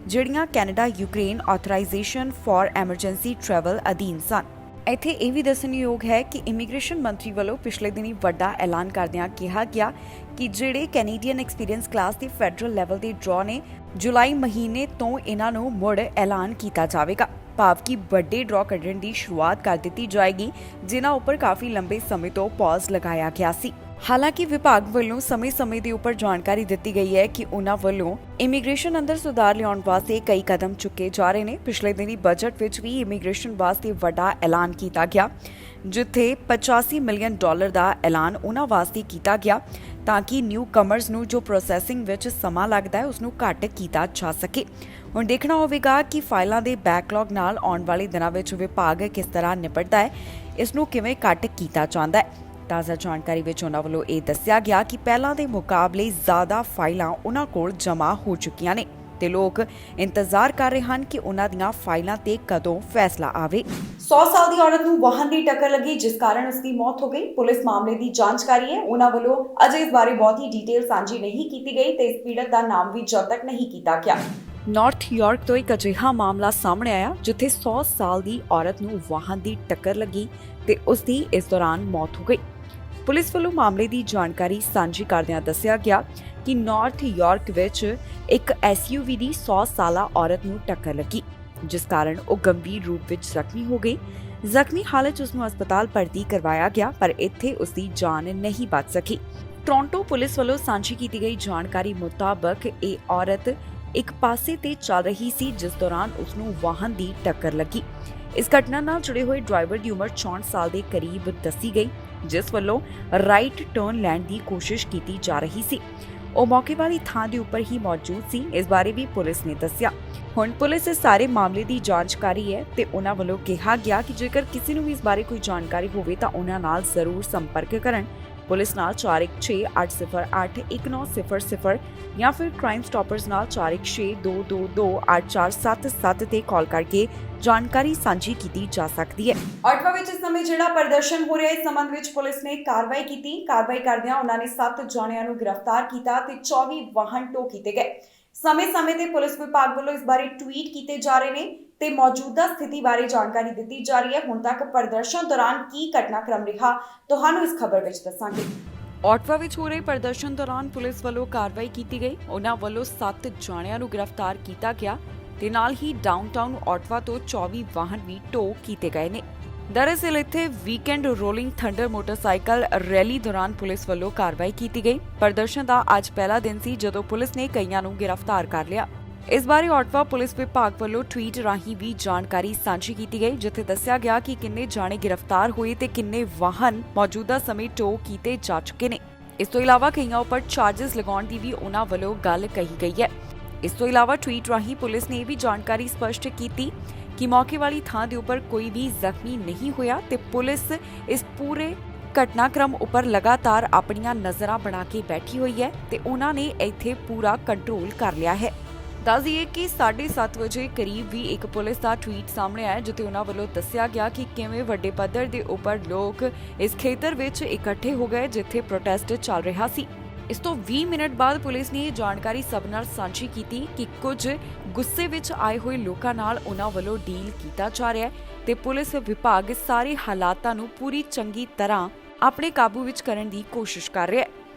ਜਿਹੜੀਆਂ Canada Ukraine authorization for emergency travel ਅਧੀਨ ਸਨ। ਇੱਥੇ ਇਹ ਵੀ ਦੱਸਣਯੋਗ ਹੈ ਕਿ ਇਮੀਗ੍ਰੇਸ਼ਨ ਮੰਤਰੀ ਵੱਲੋਂ ਪਿਛਲੇ ਦਿਨੀ ਵੱਡਾ ਐਲਾਨ ਕਰਦਿਆਂ ਕਿਹਾ ਗਿਆ ਕਿ ਜਿਹੜੇ ਕੈਨੇਡੀਅਨ ਐਕਸਪੀਰੀਅੰਸ ਕਲਾਸ ਦੇ ਫੈਡਰਲ ਲੈਵਲ ਦੇ ਡਰਾਅ ਨੇ, ਜੁਲਾਈ ਮਹੀਨੇ ਤੋਂ ਇਹਨਾਂ ਨੂੰ ਮੁੜ ਐਲਾਨ ਕੀਤਾ ਜਾਵੇਗਾ, ਭਾਵ ਕਿ ਵੱਡੇ ਡਰਾਅ ਕੱਢਣ ਦੀ ਸ਼ੁਰੂਆਤ ਕਰ ਦਿੱਤੀ ਜਾਏਗੀ, ਜਿਨ੍ਹਾਂ ਉੱਪਰ ਕਾਫੀ ਲੰਬੇ ਸਮੇਂ ਤੋਂ ਪੌਜ਼ ਲਗਾਇਆ ਗਿਆ ਸੀ। ਹਾਲਾਂਕਿ ਵਿਭਾਗ ਵੱਲੋਂ ਸਮੇਂ-ਸਮੇਂ ਦੇ ਉੱਪਰ ਜਾਣਕਾਰੀ ਦਿੱਤੀ ਗਈ ਹੈ ਕਿ ਉਹਨਾਂ ਵੱਲੋਂ ਇਮੀਗ੍ਰੇਸ਼ਨ ਅੰਦਰ ਸੁਧਾਰ ਲਿਆਉਣ ਵਾਸਤੇ ਕਈ ਕਦਮ ਚੁੱਕੇ ਜਾ ਰਹੇ ਨੇ। ਪਿਛਲੇ ਦਿਨੀ ਬਜਟ ਵਿੱਚ ਵੀ ਇਮੀਗ੍ਰੇਸ਼ਨ ਵਾਸਤੇ ਵੱਡਾ ਐਲਾਨ ਕੀਤਾ ਗਿਆ, ਜਿੱਥੇ $85 ਮਿਲੀਅਨ ਦਾ ਐਲਾਨ ਉਹਨਾਂ ਵਾਸਤੇ ਕੀਤਾ ਗਿਆ ਤਾਂ ਕਿ ਨਿਊ ਕਮਰਸ ਨੂੰ ਜੋ ਪ੍ਰੋਸੈਸਿੰਗ ਵਿੱਚ ਸਮਾਂ ਲੱਗਦਾ ਹੈ, ਉਸ ਨੂੰ ਘੱਟ ਕੀਤਾ ਜਾ ਸਕੇ। ਹੁਣ ਦੇਖਣਾ ਹੋਵੇਗਾ ਕਿ ਫਾਈਲਾਂ ਦੇ ਬੈਕਲੌਗ ਨਾਲ ਆਉਣ ਵਾਲੇ ਦਿਨਾਂ ਵਿੱਚ ਵਿਭਾਗ ਕਿਸ ਤਰ੍ਹਾਂ ਨਿਪਟਦਾ ਹੈ, ਇਸ ਨੂੰ ਕਿਵੇਂ ਘੱਟ ਕੀਤਾ ਜਾਂਦਾ ਹੈ। ਤਾਜ਼ਾ ਜਾਣਕਾਰੀ ਵਿੱਚ ਉਹਨਾਂ ਵੱਲੋਂ ਇਹ ਦੱਸਿਆ ਗਿਆ ਕਿ ਪਹਿਲਾਂ ਦੇ ਮੁਕਾਬਲੇ ਜ਼ਿਆਦਾ ਫਾਈਲਾਂ ਉਹਨਾਂ ਕੋਲ ਜਮ੍ਹਾਂ ਹੋ ਚੁੱਕੀਆਂ ਨੇ ਤੇ ਲੋਕ ਇੰਤਜ਼ਾਰ ਕਰ ਰਹੇ ਹਨ ਕਿ ਉਹਨਾਂ ਦੀਆਂ ਫਾਈਲਾਂ ਤੇ ਕਦੋਂ ਫੈਸਲਾ ਆਵੇ। 100 ਸਾਲ ਦੀ ਔਰਤ ਨੂੰ ਵਾਹਨ ਦੀ ਟੱਕਰ ਲੱਗੀ, ਜਿਸ ਕਾਰਨ ਉਸ ਦੀ ਮੌਤ ਹੋ ਗਈ। ਪੁਲਿਸ ਮਾਮਲੇ ਦੀ ਜਾਂਚ ਕਰ ਰਹੀ ਹੈ। ਉਹਨਾਂ ਵੱਲੋਂ ਅਜੇ ਇਸ ਬਾਰੇ ਬਹੁਤੀ ਡਿਟੇਲ ਸਾਂਝੀ ਨਹੀਂ ਕੀਤੀ ਗਈ ਤੇ ਇਸ ਪੀੜਤ ਦਾ ਨਾਮ ਵੀ ਜਦ ਤੱਕ ਨਹੀਂ ਕੀਤਾ ਗਿਆ। ਨਾਰਥ ਯਾਰਕ ਤੋਂ ਇੱਕ ਅਜਿਹਾ ਮਾਮਲਾ ਸਾਹਮਣੇ ਆਇਆ ਜਿੱਥੇ 100 ਸਾਲ ਦੀ ਔਰਤ ਨੂੰ ਵਾਹਨ ਦੀ ਟੱਕਰ ਲੱਗੀ ਤੇ ਉਸ ਦੀ ਇਸ ਦੌਰਾਨ ਮੌਤ ਹੋ ਗਈ। ਪੁਲਿਸ ਵੱਲੋਂ ਮਾਮਲੇ ਦੀ ਜਾਣਕਾਰੀ ਸਾਂਝੀ ਕਰਦਿਆਂ ਦੱਸਿਆ ਗਿਆ ਕਿ ਨਾਰਥ ਯਾਰਕ ਵਿੱਚ ਇੱਕ SUV ਦੀ 100 ਸਾਲਾ ਔਰਤ ਨੂੰ ਟੱਕਰ ਲੱਗੀ, ਜਿਸ ਕਾਰਨ ਉਹ ਗੰਭੀਰ ਰੂਪ ਵਿੱਚ ਜ਼ਖਮੀ ਹੋ ਗਈ। ਜ਼ਖਮੀ ਹਾਲਤ 'ਚ ਉਸ ਨੂੰ ਹਸਪਤਾਲ ਭਰਤੀ ਕਰਵਾਇਆ ਗਿਆ, ਪਰ ਇੱਥੇ ਉਸ ਦੀ ਜਾਨ ਨਹੀਂ ਬਚ ਸਕੀ। ਟੋਰਾਂਟੋ ਪੁਲਿਸ ਵੱਲੋਂ ਸਾਂਝੀ ਕੀਤੀ ਗਈ ਜਾਣਕਾਰੀ ਮੁਤਾਬਕ ਇਹ ਔਰਤ ਇੱਕ ਪਾਸੇ ਤੇ ਚੱਲ ਰਹੀ ਸੀ, ਜਿਸ ਦੌਰਾਨ ਉਸ ਨੂੰ ਵਾਹਨ ਦੀ ਟੱਕਰ ਲੱਗੀ। ਇਸ ਘਟਨਾ ਨਾਲ ਜੁੜੇ ਹੋਏ ਡਰਾਈਵਰ ਦੀ ਉਮਰ 64 ਸਾਲ ਦੇ ਕਰੀਬ ਦੱਸੀ ਗਈ, ਜਿਸ ਵੱਲੋਂ ਰਾਈਟ ਟਰਨ ਲੈਣ ਦੀ ਕੋਸ਼ਿਸ਼ ਕੀਤੀ ਜਾ ਰਹੀ ਸੀ। ਉਹ ਮੌਕੇ ਵਾਲੀ ਥਾਂ ਦੇ ਉੱਪਰ ਹੀ ਮੌਜੂਦ ਸੀ। ਇਸ ਬਾਰੇ ਵੀ ਪੁਲਿਸ ਨੇ ਦੱਸਿਆ। ਹੁਣ ਪੁਲਿਸ ਇਸ ਸਾਰੇ ਮਾਮਲੇ ਦੀ ਜਾਂਚ ਕਰ ਰਹੀ ਹੈ ਤੇ ਉਹਨਾਂ ਵੱਲੋਂ ਕਿਹਾ ਗਿਆ ਕਿ ਜੇਕਰ ਕਿਸੇ ਨੂੰ ਵੀ ਇਸ ਬਾਰੇ ਕੋਈ ਜਾਣਕਾਰੀ ਹੋਵੇ ਤਾਂ ਉਹਨਾਂ ਨਾਲ ਜ਼ਰੂਰ ਸੰਪਰਕ ਕਰਨ। ਪੁਲਿਸ ਨਾਲ 4168081900 ਜਾਂ ਫਿਰ ਕ੍ਰਾਈਮ ਸਟਾਪਰਸ ਨਾਲ 4162228477 ਤੇ ਕਾਲ ਕਰਕੇ ਜਾਣਕਾਰੀ ਸਾਂਝੀ ਕੀਤੀ ਜਾ ਸਕਦੀ ਹੈ। ਆਟਵਾ ਵਿੱਚ ਇਸ ਸਮੇਂ ਜਿਹੜਾ ਪ੍ਰਦਰਸ਼ਨ ਹੋ ਰਿਹਾ ਹੈ, ਇਸ ਸੰਬੰਧ ਵਿੱਚ ਪੁਲਿਸ ਨੇ ਕਾਰਵਾਈ ਕੀਤੀ। ਕਾਰਵਾਈ ਕਰਦਿਆਂ ਉਹਨਾਂ ਨੇ 7 ਜਣਿਆਂ ਨੂੰ ਗ੍ਰਿਫਤਾਰ ਕੀਤਾ ਤੇ 24 ਵਾਹਨ ਟੋ ਕੀਤੇ ਗਏ। ਸਮੇਂ-ਸਮੇਂ ਤੇ ਪੁਲਿਸ ਵਿਭਾਗ ਵੱਲੋਂ ਇਸ ਬਾਰੇ ਟਵੀਟ ਕੀਤੇ ਜਾ ਰਹੇ ਨੇ ਤੇ ਮੌਜੂਦਾ ਸਥਿਤੀ ਬਾਰੇ ਜਾਣਕਾਰੀ ਦਿੱਤੀ ਜਾ ਰਹੀ ਹੈ। ਹੁਣ ਤੱਕ ਪ੍ਰਦਰਸ਼ਨ ਦੌਰਾਨ ਕੀ ਘਟਨਾਕ੍ਰਮ ਰਿਹਾ, ਤੁਹਾਨੂੰ ਇਸ ਖਬਰ ਵਿੱਚ ਦੱਸਾਂਗੇ। ਆਟਵਾ ਵਿੱਚ ਹੋ ਰਹੇ ਪ੍ਰਦਰਸ਼ਨ ਦੌਰਾਨ ਪੁਲਿਸ ਵੱਲੋਂ ਕਾਰਵਾਈ ਕੀਤੀ ਗਈ। ਉਹਨਾਂ ਵੱਲੋਂ 7 ਜਾਣਿਆਂ ਨੂੰ ਗ੍ਰਿਫਤਾਰ ਕੀਤਾ ਗਿਆ ਤੇ ਨਾਲ ਹੀ ਡਾਊਨਟਾਊਨ ਆਟਵਾ ਤੋਂ 24 ਵਾਹਨ ਵੀ ਟੋ ਕੀਤੇ ਗਏ ਨੇ। ਦਰਅਸਲ ਇੱਥੇ weekend rolling thunder motorcycle rally ਦੌਰਾਨ ਪੁਲਿਸ ਵੱਲੋਂ ਕਾਰਵਾਈ ਕੀਤੀ ਗਈ। ਪ੍ਰਦਰਸ਼ਨ ਦਾ ਅੱਜ ਪਹਿਲਾ ਦਿਨ ਸੀ ਜਦੋਂ ਪੁਲਿਸ ਨੇ ਕਈਆਂ ਨੂੰ ਗ੍ਰਿਫਤਾਰ ਕਰ ਲਿਆ। ਇਸ ਬਾਰੇ ਆਟਵਾ ਪੁਲਿਸ ਵਿਭਾਗ ਵੱਲੋਂ ਟਵੀਟ ਰਾਹੀਂ ਵੀ ਜਾਣਕਾਰੀ ਸਾਂਝੀ ਕੀਤੀ ਗਈ, ਜਿੱਥੇ ਦੱਸਿਆ ਗਿਆ ਕਿ ਕਿੰਨੇ ਜਾਣੇ ਗ੍ਰਿਫਤਾਰ ਹੋਏ ਤੇ ਕਿੰਨੇ ਵਾਹਨ ਮੌਜੂਦਾ ਸਮੇਂ ਟੋ ਕੀਤੇ ਜਾ ਚੁੱਕੇ ਨੇ। ਇਸ ਤੋਂ ਇਲਾਵਾ ਕਈਆਂ ਉੱਪਰ ਚਾਰजेस ਲਗਾਉਣ ਦੀ ਵੀ ਉਹਨਾਂ ਵੱਲੋਂ ਗੱਲ ਕਹੀ ਗਈ ਹੈ। ਇਸ ਤੋਂ ਇਲਾਵਾ ਟਵੀਟ ਰਾਹੀਂ ਪੁਲਿਸ ਨੇ ਇਹ ਵੀ ਜਾਣਕਾਰੀ ਸਪਸ਼ਟ ਕੀਤੀ ਕਿ ਮੌਕੇ ਵਾਲੀ ਥਾਂ ਦੇ ਉੱਪਰ ਕੋਈ ਵੀ ਜ਼ਖਮੀ ਨਹੀਂ ਹੋਇਆ ਤੇ ਪੁਲਿਸ ਇਸ ਪੂਰੇ ਘਟਨਾਕ੍ਰਮ ਉੱਪਰ ਲਗਾਤਾਰ ਆਪਣੀਆਂ ਨਜ਼ਰਾਂ ਬਣਾ ਕੇ ਬੈਠੀ ਹੋਈ ਹੈ ਤੇ ਉਹਨਾਂ ਨੇ ਇੱਥੇ ਪੂਰਾ ਕੰਟਰੋਲ ਕਰ ਲਿਆ ਹੈ। ਦੱਸ ਦਈਏ ਕਿ 7:30 ਵਜੇ ਕਰੀਬ ਵੀ ਇੱਕ ਪੁਲਿਸ ਦਾ ਟਵੀਟ ਸਾਹਮਣੇ ਆਇਆ, ਜਿੱਥੇ ਉਹਨਾਂ ਵੱਲੋਂ ਦੱਸਿਆ ਗਿਆ ਕਿ ਕਿਵੇਂ ਵੱਡੇ ਪੱਧਰ ਦੇ ਉੱਪਰ ਲੋਕ ਇਸ ਖੇਤਰ ਵਿੱਚ ਇਕੱਠੇ ਹੋ ਗਏ ਜਿੱਥੇ ਪ੍ਰੋਟੈਸਟ ਚੱਲ ਰਿਹਾ ਸੀ। ਇਸ ਤੋਂ 20 ਮਿੰਟ ਬਾਅਦ ਪੁਲਿਸ ਨੇ ਇਹ ਜਾਣਕਾਰੀ ਸਭ ਨਾਲ ਸਾਂਝੀ ਕੀਤੀ ਕਿ ਕੁਝ ਗੁੱਸੇ ਵਿੱਚ ਆਏ ਹੋਏ ਲੋਕਾਂ ਨਾਲ ਉਹਨਾਂ ਵੱਲੋਂ ਡੀਲ ਕੀਤਾ ਜਾ ਰਿਹਾ ਹੈ ਤੇ ਪੁਲਿਸ ਵਿਭਾਗ ਸਾਰੇ ਹਾਲਾਤਾਂ ਨੂੰ ਪੂਰੀ ਚੰਗੀ ਤਰ੍ਹਾਂ ਆਪਣੇ ਕਾਬੂ ਵਿੱਚ ਕਰਨ ਦੀ ਕੋਸ਼ਿਸ਼ ਕਰ ਰਿਹਾ ਹੈ।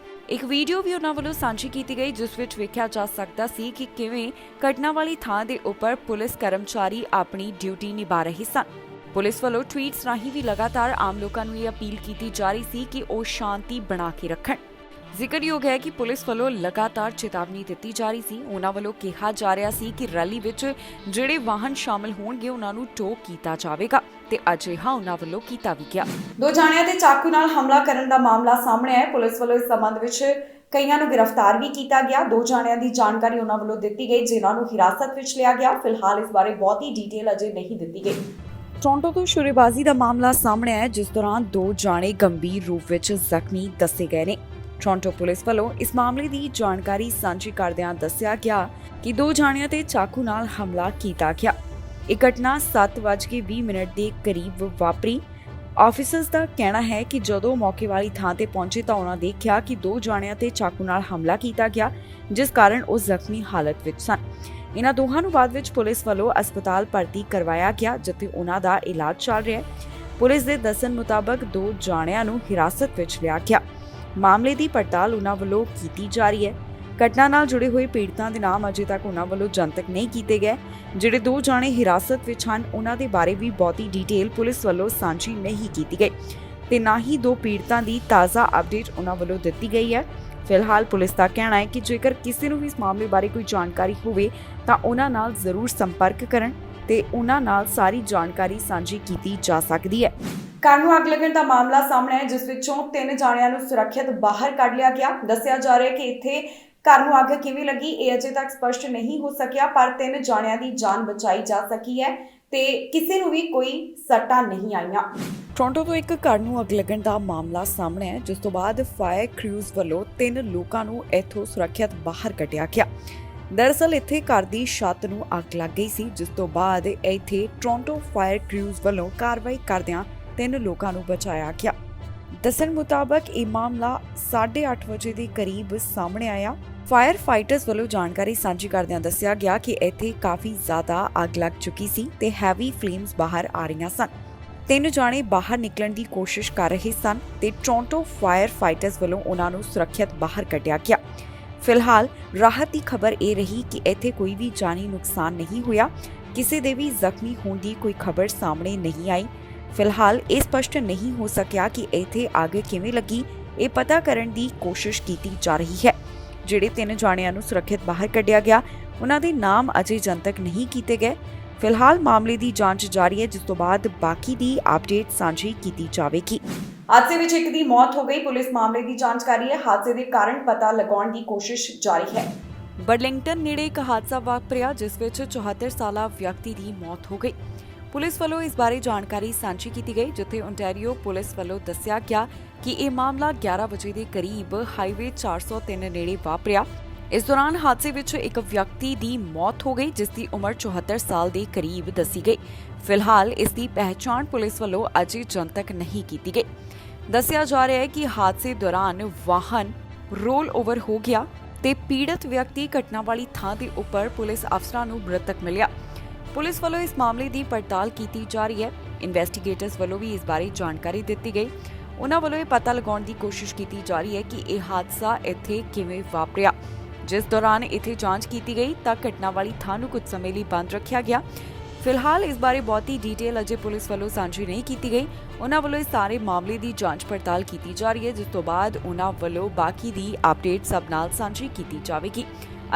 ਇੱਕ ਵੀਡੀਓ ਵੀ ਉਹਨਾਂ ਵੱਲੋਂ ਸਾਂਝੀ ਕੀਤੀ ਗਈ, ਜਿਸ ਵਿੱਚ ਵੇਖਿਆ ਜਾ ਸਕਦਾ ਸੀ ਕਿ ਕਿਵੇਂ ਘਟਨਾ ਵਾਲੀ ਥਾਂ ਦੇ ਉੱਪਰ ਪੁਲਿਸ ਕਰਮਚਾਰੀ ਆਪਣੀ ਡਿਊਟੀ ਨਿਭਾ ਰਹੇ ਸਨ। ਪੁਲਿਸ ਵੱਲੋਂ ਟਵੀਟਸ ਰਾਹੀਂ ਵੀ ਲਗਾਤਾਰ ਆਮ ਲੋਕਾਂ ਨੂੰ ਇਹ ਅਪੀਲ ਕੀਤੀ ਜਾ ਰਹੀ ਸੀ ਕਿ ਉਹ ਸ਼ਾਂਤੀ ਬਣਾ ਕੇ ਰੱਖਣ। ਜ਼ਿਕਰਯੋਗ ਹੈ ਕਿ ਪੁਲਿਸ ਵੱਲੋਂ ਲਗਾਤਾਰ ਚੇਤਾਵਨੀ ਦਿੱਤੀ ਜਾ ਰਹੀ ਸੀ। ਉਹਨਾਂ ਵੱਲੋਂ ਕਿਹਾ ਜਾ ਰਿਹਾ ਸੀ ਕਿ ਰੈਲੀ ਵਿੱਚ ਜਿਹੜੇ ਵਾਹਨ ਸ਼ਾਮਲ ਹੋਣਗੇ ਉਹਨਾਂ ਨੂੰ ਟੋ ਕੀਤਾ ਜਾਵੇਗਾ ਤੇ ਅਜਿਹਾ ਉਹਨਾਂ ਵੱਲੋਂ ਕੀਤਾ ਵੀ ਗਿਆ। 2 ਜਾਣਿਆਂ ਤੇ ਚਾਕੂ ਨਾਲ ਹਮਲਾ ਕਰਨ ਦਾ ਮਾਮਲਾ ਸਾਹਮਣੇ ਆਇਆ। ਪੁਲਿਸ ਵੱਲੋਂ ਇਸ ਸੰਬੰਧ ਵਿੱਚ ਕਈਆਂ ਨੂੰ ਗ੍ਰਿਫਤਾਰ ਵੀ ਕੀਤਾ ਗਿਆ। 2 ਜਾਣਿਆਂ ਦੀ ਜਾਣਕਾਰੀ ਉਹਨਾਂ ਵੱਲੋਂ ਦਿੱਤੀ ਗਈ, ਜਿਨ੍ਹਾਂ ਨੂੰ ਹਿਰਾਸਤ ਵਿੱਚ ਲਿਆ ਗਿਆ। ਫਿਲਹਾਲ ਇਸ ਬਾਰੇ ਬਹੁਤੀ ਡਿਟੇਲ ਅਜੇ ਨਹੀਂ ਦਿੱਤੀ ਗਈ। ਟੋਰਾਂਟੋ ਤੋਂ ਸ਼ੁਰੇਬਾਜ਼ੀ ਦਾ ਮਾਮਲਾ ਸਾਹਮਣੇ ਆਇਆ, ਜਿਸ ਦੌਰਾਨ 2 ਜਾਣੇ ਗੰਭੀਰ ਰੂਪ ਵਿੱਚ ਜ਼ਖਮੀ ਦੱਸੇ ਗਏ ਨੇ। ਟੋਰਾਂਟੋ ਪੁਲਿਸ ਵੱਲੋਂ ਇਸ ਮਾਮਲੇ ਦੀ ਜਾਣਕਾਰੀ ਸਾਂਝੀ ਕਰਦਿਆਂ ਦੱਸਿਆ ਗਿਆ ਕਿ 2 ਜਾਣਿਆਂ ਤੇ ਚਾਕੂ ਨਾਲ ਹਮਲਾ ਕੀਤਾ ਗਿਆ। ਇਹ ਘਟਨਾ 7:20 ਦੇ ਕਰੀਬ ਵਾਪਰੀ। ਆਫੀਸਰਸ ਦਾ ਕਹਿਣਾ ਹੈ ਕਿ ਜਦੋਂ ਮੌਕੇ ਵਾਲੀ ਥਾਂ ਤੇ ਪਹੁੰਚੇ ਤਾਂ ਉਹਨਾਂ ਦੇਖਿਆ ਕਿ 2 ਜਾਣਿਆਂ ਤੇ ਚਾਕੂ ਨਾਲ ਹਮਲਾ ਕੀਤਾ ਗਿਆ, ਜਿਸ ਕਾਰਨ ਉਹ ਜ਼ਖਮੀ ਹਾਲਤ ਵਿੱਚ ਸਨ। ਇਹਨਾਂ ਦੋਹਾਂ ਨੂੰ ਬਾਅਦ ਵਿੱਚ ਪੁਲਿਸ ਵੱਲੋਂ ਹਸਪਤਾਲ ਭਰਤੀ ਕਰਵਾਇਆ ਗਿਆ, ਜਿੱਥੇ ਉਹਨਾਂ ਦਾ ਇਲਾਜ ਚੱਲ ਰਿਹਾ ਹੈ। ਪੁਲਿਸ ਦੇ ਦੱਸਣ ਮੁਤਾਬਕ 2 ਜਾਣਿਆਂ ਨੂੰ ਹਿਰਾਸਤ ਵਿੱਚ ਲਿਆ ਗਿਆ। ਮਾਮਲੇ ਦੀ ਪੜਤਾਲ ਉਹਨਾਂ ਵੱਲੋਂ ਕੀਤੀ ਜਾ ਰਹੀ ਹੈ। ਘਟਨਾ ਨਾਲ ਜੁੜੇ ਹੋਏ ਪੀੜਤਾਂ ਦੇ ਨਾਮ ਅਜੇ ਤੱਕ ਉਹਨਾਂ ਵੱਲੋਂ ਜਨਤਕ ਨਹੀਂ ਕੀਤੇ ਗਏ। ਜਿਹੜੇ 2 ਜਾਣੇ ਹਿਰਾਸਤ ਵਿੱਚ ਹਨ, ਉਹਨਾਂ ਦੇ ਬਾਰੇ ਵੀ ਬਹੁਤੀ ਡਿਟੇਲ ਪੁਲਿਸ ਵੱਲੋਂ ਸਾਂਝੀ ਨਹੀਂ ਕੀਤੀ ਗਈ ਤੇ ਨਾ ਹੀ 2 ਪੀੜਤਾਂ ਦੀ ਤਾਜ਼ਾ ਅਪਡੇਟ ਉਹਨਾਂ ਵੱਲੋਂ ਦਿੱਤੀ ਗਈ ਹੈ। ਫਿਲਹਾਲ ਪੁਲਿਸ ਦਾ ਕਹਿਣਾ ਹੈ ਕਿ ਜੇਕਰ ਕਿਸੇ ਨੂੰ ਵੀ ਇਸ ਮਾਮਲੇ ਬਾਰੇ ਕੋਈ ਜਾਣਕਾਰੀ ਹੋਵੇ ਤਾਂ ਉਹਨਾਂ ਨਾਲ ਜ਼ਰੂਰ ਸੰਪਰਕ ਕਰਨ ਤੇ ਉਹਨਾਂ ਨਾਲ ਸਾਰੀ ਜਾਣਕਾਰੀ ਸਾਂਝੀ ਕੀਤੀ ਜਾ ਸਕਦੀ ਹੈ। ਘਰ ਨੂੰ ਅੱਗ ਲੱਗਣ ਦਾ ਮਾਮਲਾ ਸਾਹਮਣੇ ਆਇਆ, ਜਿਸ ਵਿੱਚੋਂ 3 ਜਾਣਿਆਂ ਨੂੰ ਸੁਰੱਖਿਅਤ ਬਾਹਰ ਕੱਢ ਲਿਆ ਗਿਆ। ਦੱਸਿਆ ਜਾ ਰਿਹਾ ਹੈ ਕਿ ਇੱਥੇ ਘਰ ਨੂੰ ਅੱਗ ਕਿਵੇਂ ਲੱਗੀ ਇਹ ਅਜੇ ਤੱਕ ਸਪਸ਼ਟ ਨਹੀਂ ਹੋ ਸਕਿਆ, ਪਰ 3 ਜਾਣਿਆਂ ਦੀ ਜਾਨ ਬਚਾਈ ਜਾ ਸਕੀ ਹੈ ਤੇ ਕਿਸੇ ਨੂੰ ਵੀ ਕੋਈ ਸੱਟਾਂ ਨਹੀਂ ਆਈਆਂ। ਟੋਰਾਂਟੋ ਤੋਂ ਇੱਕ ਘਰ ਨੂੰ ਅੱਗ ਲੱਗਣ ਦਾ ਮਾਮਲਾ ਸਾਹਮਣੇ ਹੈ, ਜਿਸ ਤੋਂ ਬਾਅਦ ਫਾਇਰ ਕ੍ਰਿਊਜ਼ ਵੱਲੋਂ 3 ਲੋਕਾਂ ਨੂੰ ਇੱਥੋਂ ਸੁਰੱਖਿਅਤ ਬਾਹਰ ਕੱਢਿਆ ਗਿਆ। ਦਰਅਸਲ ਇੱਥੇ ਘਰ ਦੀ ਛੱਤ ਨੂੰ ਅੱਗ ਲੱਗ ਗਈ ਸੀ, ਜਿਸ ਤੋਂ ਬਾਅਦ ਇੱਥੇ ਟੋਰਾਂਟੋ ਫਾਇਰ ਕ੍ਰਿਊਜ਼ ਵੱਲੋਂ ਕਾਰਵਾਈ ਕਰਦਿਆਂ 3 ਲੋਕਾਂ ਨੂੰ ਬਚਾਇਆ ਗਿਆ। ਦੱਸਣ ਮੁਤਾਬਕ ਇਹ ਮਾਮਲਾ 8:30 ਵਜੇ ਦੇ ਕਰੀਬ ਸਾਹਮਣੇ ਆਇਆ। ਫਾਇਰ ਫਾਈਟਰਸ ਵੱਲੋਂ ਜਾਣਕਾਰੀ ਸਾਂਝੀ ਕਰਦਿਆਂ ਦੱਸਿਆ ਗਿਆ ਕਿ ਇੱਥੇ ਕਾਫੀ ਜ਼ਿਆਦਾ ਅੱਗ ਲੱਗ ਚੁੱਕੀ ਸੀ ਤੇ ਹੈਵੀ ਫਲੇਮਸ ਬਾਹਰ ਆ ਰਹੀਆਂ ਸਨ। 3 ਜਾਣੇ ਬਾਹਰ ਨਿਕਲਣ ਦੀ ਕੋਸ਼ਿਸ਼ ਕਰ ਰਹੇ ਸਨ ਤੇ ਟੋਰਾਂਟੋ ਫਾਇਰ ਫਾਈਟਰਸ ਵੱਲੋਂ ਉਹਨਾਂ ਨੂੰ ਸੁਰੱਖਿਅਤ ਬਾਹਰ ਕੱਢਿਆ ਗਿਆ। ਫਿਲਹਾਲ ਰਾਹਤ ਦੀ ਖਬਰ ਇਹ ਰਹੀ ਕਿ ਇੱਥੇ ਕੋਈ ਵੀ ਜਾਨੀ ਨੁਕਸਾਨ ਨਹੀਂ ਹੋਇਆ। ਕਿਸੇ ਦੇ ਵੀ ਜ਼ਖਮੀ ਹੋਣ ਦੀ ਕੋਈ ਖਬਰ ਸਾਹਮਣੇ ਨਹੀਂ ਆਈ। ਫਿਲਹਾਲ ਇਹ ਸਪਸ਼ਟ ਨਹੀਂ ਹੋ ਸਕਿਆ ਕਿ ਇੱਥੇ ਅੱਗ ਕਿਵੇਂ ਲੱਗੀ। ਇਹ ਪਤਾ ਕਰਨ ਦੀ ਕੋਸ਼ਿਸ਼ ਕੀਤੀ ਜਾ ਰਹੀ ਹੈ। ਜਿਹੜੇ 3 ਜਾਣਿਆਂ ਨੂੰ ਸੁਰੱਖਿਅਤ ਬਾਹਰ ਕੱਢਿਆ ਗਿਆ, ਉਹਨਾਂ ਦੇ ਨਾਮ ਅਜੇ ਜਨਤਕ ਨਹੀਂ ਕੀਤੇ ਗਏ। ਫਿਲਹਾਲ ਮਾਮਲੇ ਦੀ ਜਾਂਚ ਜਾਰੀ ਹੈ, ਜਿਸ ਤੋਂ ਬਾਅਦ ਬਾਕੀ ਦੀ ਅਪਡੇਟ ਸਾਂਝੀ ਕੀਤੀ ਜਾਵੇਗੀ। ਹਾਦਸੇ ਵਿੱਚ ਇੱਕ ਦੀ ਮੌਤ ਹੋ ਗਈ। ਪੁਲਿਸ ਮਾਮਲੇ ਦੀ ਜਾਂਚ ਕਰ ਰਹੀ ਹੈ। ਹਾਦਸੇ ਦੇ ਕਾਰਨ ਪਤਾ ਲਗਾਉਣ ਦੀ ਕੋਸ਼ਿਸ਼ ਜਾਰੀ ਹੈ। ਬਰਲਿੰਗਟਨ ਨੇੜੇ ਇੱਕ ਹਾਦਸਾ ਵਾਪਰਿਆ, ਜਿਸ ਵਿੱਚ 74 ਸਾਲਾ ਵਿਅਕਤੀ ਦੀ ਮੌਤ ਹੋ ਗਈ। ਪੁਲਿਸ ਵੱਲੋਂ ਇਸ ਬਾਰੇ ਜਾਣਕਾਰੀ ਸਾਂਝੀ ਕੀਤੀ ਗਈ, ਜਿੱਥੇ ਓਨਟਾਰੀਓ ਪੁਲਿਸ ਵੱਲੋਂ ਦੱਸਿਆ ਗਿਆ ਕਿ ਇਹ ਮਾਮਲਾ 11 ਵਜੇ ਦੇ ਕਰੀਬ ਹਾਈਵੇ 403 ਨੇੜੇ ਵਾਪਰਿਆ। ਇਸ ਦੌਰਾਨ ਹਾਦਸੇ ਵਿੱਚ ਇੱਕ ਵਿਅਕਤੀ ਦੀ ਮੌਤ ਹੋ ਗਈ, ਜਿਸ ਦੀ ਉਮਰ 74 ਸਾਲ ਦੇ ਕਰੀਬ ਦੱਸੀ ਗਈ। ਫਿਲਹਾਲ ਇਸ ਦੀ ਪਹਿਚਾਣ ਪੁਲਿਸ ਵੱਲੋਂ ਅਜੇ ਜਨਤਕ ਨਹੀਂ ਕੀਤੀ ਗਈ। ਦੱਸਿਆ ਜਾ ਰਿਹਾ ਹੈ ਕਿ ਹਾਦਸੇ ਦੌਰਾਨ ਵਾਹਨ ਰੋਲ ਓਵਰ ਹੋ ਗਿਆ ਤੇ ਪੀੜਤ ਵਿਅਕਤੀ ਘਟਨਾ ਵਾਲੀ ਥਾਂ ਦੇ ਉੱਪਰ ਪੁਲਿਸ ਅਫਸਰਾਂ ਨੂੰ ਮ੍ਰਿਤਕ ਮਿਲਿਆ। ਪੁਲਿਸ ਵੱਲੋਂ ਇਸ ਮਾਮਲੇ ਦੀ ਪੜਤਾਲ ਕੀਤੀ ਜਾ ਰਹੀ ਹੈ। ਇਨਵੈਸਟੀਗੇਟਰਸ ਵੱਲੋਂ ਵੀ ਇਸ ਬਾਰੇ ਜਾਣਕਾਰੀ ਦਿੱਤੀ ਗਈ। ਉਹਨਾਂ ਵੱਲੋਂ ਇਹ ਪਤਾ ਲਗਾਉਣ ਦੀ ਕੋਸ਼ਿਸ਼ ਕੀਤੀ ਜਾ ਰਹੀ ਹੈ ਕਿ ਇਹ ਹਾਦਸਾ ਇੱਥੇ ਕਿਵੇਂ ਵਾਪਰਿਆ। ਜਿਸ ਦੌਰਾਨ ਇੱਥੇ ਜਾਂਚ ਕੀਤੀ ਗਈ ਤਾਂ ਘਟਨਾ ਵਾਲੀ ਥਾਂ ਨੂੰ ਕੁਝ ਸਮੇਂ ਲਈ ਬੰਦ ਰੱਖਿਆ ਗਿਆ। ਫਿਲਹਾਲ ਇਸ ਬਾਰੇ ਬਹੁਤੀ ਡਿਟੇਲ ਅਜੇ ਪੁਲਿਸ ਵੱਲੋਂ ਸਾਂਝੀ ਨਹੀਂ ਕੀਤੀ ਗਈ। ਉਹਨਾਂ ਵੱਲੋਂ ਇਸ ਸਾਰੇ ਮਾਮਲੇ ਦੀ ਜਾਂਚ ਪੜਤਾਲ ਕੀਤੀ ਜਾ ਰਹੀ ਹੈ, ਜਿਸ ਤੋਂ ਬਾਅਦ ਉਹਨਾਂ ਵੱਲੋਂ ਬਾਕੀ ਦੀ ਅਪਡੇਟ ਸਭ ਨਾਲ ਸਾਂਝੀ ਕੀਤੀ ਜਾਵੇਗੀ।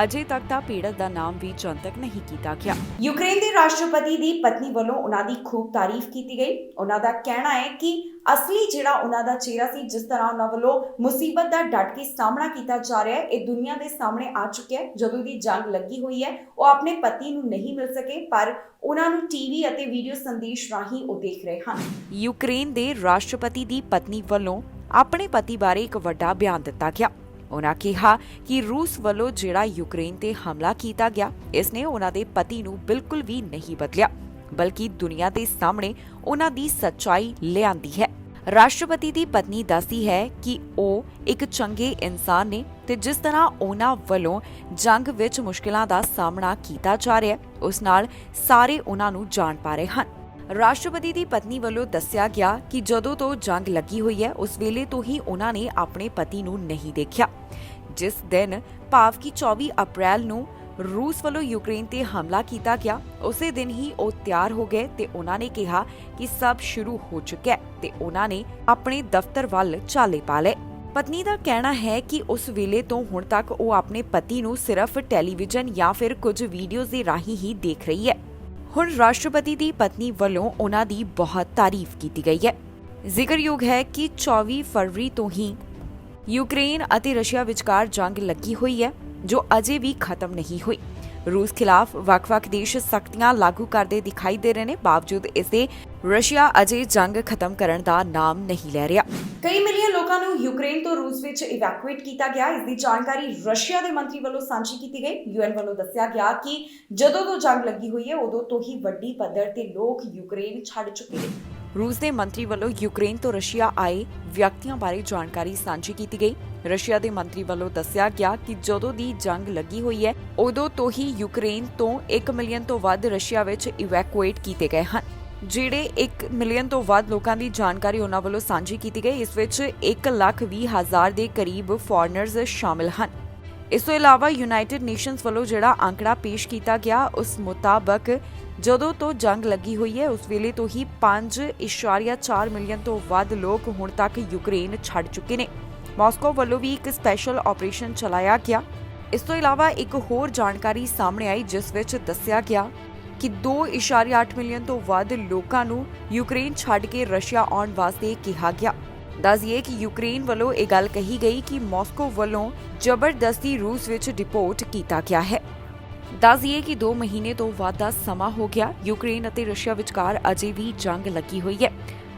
ਅਜੇ ਤੱਕ ਤਾਂ ਪੀੜਤ ਦਾ ਨਾਮ ਵੀ ਜਨਤਕ ਨਹੀਂ ਕੀਤਾ ਗਿਆ। ਯੂਕਰੇਨ ਦੇ ਰਾਸ਼ਟਰਪਤੀ ਦੀ ਪਤਨੀ ਵੱਲੋਂ ਉਹਨਾਂ ਦੀ ਖੂਬ ਤਾਰੀਫ ਕੀਤੀ ਗਈ। ਉਹਨਾਂ ਦਾ ਕਹਿਣਾ ਹੈ ਕਿ ਅਸਲੀ ਜਿਹੜਾ ਉਹਨਾਂ ਦਾ ਚਿਹਰਾ ਸੀ, ਜਿਸ ਤਰ੍ਹਾਂ ਉਹਨਾਂ ਵੱਲੋਂ ਮੁਸੀਬਤ ਦਾ ਡਟ ਕੇ ਸਾਹਮਣਾ ਕੀਤਾ ਜਾ ਰਿਹਾ ਹੈ, ਇਹ ਦੁਨੀਆ ਦੇ ਸਾਹਮਣੇ ਆ ਚੁੱਕਿਆ ਹੈ। ਜਦੋਂ ਦੀ ਜੰਗ ਲੱਗੀ ਹੋਈ ਹੈ, ਉਹ ਆਪਣੇ ਪਤੀ ਨੂੰ ਨਹੀਂ ਮਿਲ ਸਕੇ, ਪਰ ਉਹਨਾਂ ਨੂੰ ਟੀਵੀ ਅਤੇ ਵੀਡੀਓ ਸੰਦੇਸ਼ ਰਾਹੀਂ ਉਹ ਦੇਖ ਰਹੇ ਹਨ। ਯੂਕਰੇਨ ਦੇ ਰਾਸ਼ਟਰਪਤੀ ਦੀ ਪਤਨੀ ਵੱਲੋਂ ਆਪਣੇ ਪਤੀ ਬਾਰੇ ਇੱਕ ਵੱਡਾ ਬਿਆਨ ਦਿੱਤਾ ਗਿਆ। ਉਹਨਾਂ ਕਿਹਾ ਕਿ ਰੂਸ ਵੱਲੋਂ ਜਿਹੜਾ ਯੂਕਰੇਨ ਤੇ ਹਮਲਾ ਕੀਤਾ ਗਿਆ, ਇਸ ਨੇ ਉਹਨਾਂ ਦੇ ਪਤੀ ਨੂੰ ਬਿਲਕੁਲ ਵੀ ਨਹੀਂ ਬਦਲਿਆ, ਬਲਕਿ ਦੁਨੀਆ ਦੇ ਸਾਹਮਣੇ ਉਹਨਾਂ ਦੀ ਸੱਚਾਈ ਲਿਆਂਦੀ ਹੈ। ਰਾਸ਼ਟਰਪਤੀ ਦੀ ਪਤਨੀ ਦੱਸਦੀ ਹੈ ਕਿ ਉਹ ਇੱਕ ਚੰਗੇ ਇਨਸਾਨ ਨੇ ਤੇ ਜਿਸ ਤਰ੍ਹਾਂ ਉਹਨਾਂ ਵੱਲੋਂ ਜੰਗ ਵਿੱਚ ਮੁਸ਼ਕਿਲਾਂ ਦਾ ਸਾਹਮਣਾ ਕੀਤਾ ਜਾ ਰਿਹਾ ਹੈ, ਉਸ ਨਾਲ ਸਾਰੇ ਉਹਨਾਂ ਨੂੰ ਜਾਣ ਪਾ ਰਹੇ ਹਨ। ਰਾਸ਼ਟਰਪਤੀ ਦੀ ਪਤਨੀ ਵੱਲੋਂ ਦੱਸਿਆ ਗਿਆ ਕਿ ਜਦੋਂ ਤੋਂ ਜੰਗ ਲੱਗੀ ਹੋਈ ਹੈ, ਉਸ ਵੇਲੇ ਤੋਂ ਹੀ ਉਹਨਾਂ ਨੇ ਆਪਣੇ ਪਤੀ ਨੂੰ ਨਹੀਂ ਦੇਖਿਆ। ਜਿਸ ਦਿਨ ਭਾਵ ਕਿ 24 ਅਪ੍ਰੈਲ ਨੂੰ ਰੂਸ ਵੱਲੋਂ ਯੂਕਰੇਨ ਤੇ ਹਮਲਾ ਕੀਤਾ ਗਿਆ, ਉਸੇ ਦਿਨ ਹੀ ਉਹ ਤਿਆਰ ਹੋ ਗਏ ਤੇ ਉਹਨਾਂ ਨੇ ਕਿਹਾ ਕਿ ਸਭ ਸ਼ੁਰੂ ਹੋ ਚੁੱਕਿਆ ਹੈ ਤੇ ਉਹਨਾਂ ਨੇ ਆਪਣੇ ਦਫ਼ਤਰ ਵੱਲ ਚਾਲੇ ਪਾ ਲਏ। ਪਤਨੀ ਦਾ ਕਹਿਣਾ ਹੈ ਕਿ ਉਸ ਵੇਲੇ ਤੋਂ ਹੁਣ ਤੱਕ ਉਹ ਆਪਣੇ ਪਤੀ ਨੂੰ ਸਿਰਫ ਟੈਲੀਵਿਜ਼ਨ ਜਾਂ ਫਿਰ ਕੁਝ ਵੀਡੀਓਜ਼ ਦੇ ਰਾਹੀਂ ਹੀ ਦੇਖ ਰਹੀ ਹੈ। ਹੁਣ ਰਾਸ਼ਟਰਪਤੀ ਦੀ ਪਤਨੀ ਵੱਲੋਂ ਉਹਨਾਂ ਦੀ ਬਹੁਤ ਤਾਰੀਫ ਕੀਤੀ ਗਈ ਹੈ। ਜ਼ਿਕਰਯੋਗ ਹੈ ਕਿ 24 ਫਰਵਰੀ ਤੋਂ ਹੀ ਯੂਕਰੇਨ ਅਤੇ ਰਸ਼ੀਆ ਵਿਚਕਾਰ ਜੰਗ ਲੱਗੀ ਹੋਈ ਹੈ, ਜੋ ਅਜੇ ਵੀ ਖਤਮ ਨਹੀਂ ਹੋਈ। ਰੂਸ ਖਿਲਾਫ ਵੱਖ-ਵੱਖ ਦੇਸ਼ ਸਖਤੀਆਂ ਲਾਗੂ ਕਰਦੇ ਦਿਖਾਈ ਦੇ ਰਹੇ ਨੇ, ਬਾਵਜੂਦ ਇਸਦੇ ਰਸ਼ੀਆ ਅਜੇ ਜੰਗ ਖਤਮ ਕਰਨ ਦਾ ਨਾਮ ਨਹੀਂ ਲੈ ਰਿਹਾ। ਕਈ ਮਿਲੀਅਨ ਲੋਕਾਂ ਨੂੰ ਯੂਕਰੇਨ ਤੋਂ ਰੂਸ ਵਿੱਚ ਇਵੈਕੂਏਟ ਕੀਤਾ ਗਿਆ। ਇਸ ਦੀ ਜਾਣਕਾਰੀ ਰਸ਼ੀਆ ਦੇ ਮੰਤਰੀ ਵੱਲੋਂ ਸਾਂਝੀ ਕੀਤੀ ਗਈ। ਯੂਐਨ ਵੱਲੋਂ ਦੱਸਿਆ ਗਿਆ ਕਿ ਜਦੋਂ ਤੋਂ ਜੰਗ ਲੱਗੀ ਹੋਈ ਹੈ, ਉਦੋਂ ਤੋਂ ਹੀ ਵੱਡੀ ਪੱਧਰ ਤੇ ਲੋਕ ਯੂਕਰੇਨ ਛੱਡ ਚੁੱਕੇ ਨੇ। ਰੂਸ ਦੇ ਮੰਤਰੀ ਵੱਲੋਂ ਯੂਕਰੇਨ ਤੋਂ ਰਸ਼ੀਆ ਆਏ ਵਿਅਕਤੀਆਂ ਬਾਰੇ ਜਾਣਕਾਰੀ ਸਾਂਝੀ ਕੀਤੀ ਗਈ। ਰਸ਼ੀਆ ਦੇ ਮੰਤਰੀ ਵੱਲੋਂ ਦੱਸਿਆ ਗਿਆ ਕਿ ਜਦੋਂ ਦੀ ਜੰਗ ਲੱਗੀ ਹੋਈ ਹੈ, ਉਦੋਂ ਤੋਂ ਹੀ ਯੂਕਰੇਨ ਤੋਂ 1 ਮਿਲੀਅਨ ਤੋਂ ਵੱਧ ਰਸ਼ੀਆ ਵਿੱਚ ਇਵੈਕੂਏਟ ਕੀਤੇ ਗਏ ਹਨ। ਜਿਹੜੇ 1 ਮਿਲੀਅਨ ਤੋਂ ਵੱਧ ਲੋਕਾਂ ਦੀ ਜਾਣਕਾਰੀ ਉਹਨਾਂ ਵੱਲੋਂ ਸਾਂਝੀ ਕੀਤੀ ਗਈ। ਇਸ ਵਿੱਚ 1,20,000 ਦੇ ਕਰੀਬ ਫੋਰਨਰਜ਼ ਸ਼ਾਮਿਲ ਹਨ। ਇਸ ਤੋਂ ਇਲਾਵਾ ਯੂਨਾਈਟਿਡ ਨੇਸ਼ਨਸ ਵੱਲੋਂ ਜਿਹੜਾ ਅੰਕੜਾ ਪੇਸ਼ ਕੀਤਾ ਗਿਆ, ਉਸ ਮੁਤਾਬਕ ਜਦੋਂ ਤੋਂ ਜੰਗ ਲੱਗੀ ਹੋਈ ਹੈ, ਉਸ ਵੇਲੇ ਤੋਂ ਹੀ 5.4 ਮਿਲੀਅਨ ਤੋਂ ਵੱਧ ਲੋਕ ਹੁਣ ਤੱਕ ਯੂਕਰੇਨ ਛੱਡ ਚੁੱਕੇ ਨੇ। ਮਾਸਕੋ ਵੱਲੋਂ ਵੀ ਇੱਕ ਸਪੈਸ਼ਲ ਆਪਰੇਸ਼ਨ ਚਲਾਇਆ ਗਿਆ। ਇਸ ਤੋਂ ਇਲਾਵਾ ਇੱਕ ਹੋਰ ਜਾਣਕਾਰੀ ਸਾਹਮਣੇ ਆਈ, ਜਿਸ ਵਿੱਚ ਦੱਸਿਆ ਗਿਆ ਕਿ 2.8 ਮਿਲੀਅਨ ਤੋਂ ਵੱਧ ਲੋਕਾਂ ਨੂੰ ਯੂਕਰੇਨ ਛੱਡ ਕੇ ਰਸ਼ੀਆ ਆਉਣ ਵਾਸਤੇ ਕਿਹਾ ਗਿਆ। ਦੱਸਦੀਏ ਕਿ ਯੂਕਰੇਨ ਵੱਲੋਂ ਇਹ ਗੱਲ ਕਹੀ ਗਈ ਕਿ ਮਾਸਕੋ ਵੱਲੋਂ ਜ਼ਬਰਦਸਤੀ ਰੂਸ ਵਿੱਚ ਡਿਪੋਰਟ ਕੀਤਾ ਗਿਆ ਹੈ। ਦੱਸਦੀਏ ਕਿ 2 ਮਹੀਨੇ ਤੋਂ ਵੱਧ ਦਾ ਸਮਾਂ ਹੋ ਗਿਆ ਯੂਕਰੇਨ ਅਤੇ ਰਸ਼ੀਆ ਵਿਚਕਾਰ ਅਜੇ ਵੀ ਜੰਗ ਲੱਗੀ ਹੋਈ ਹੈ।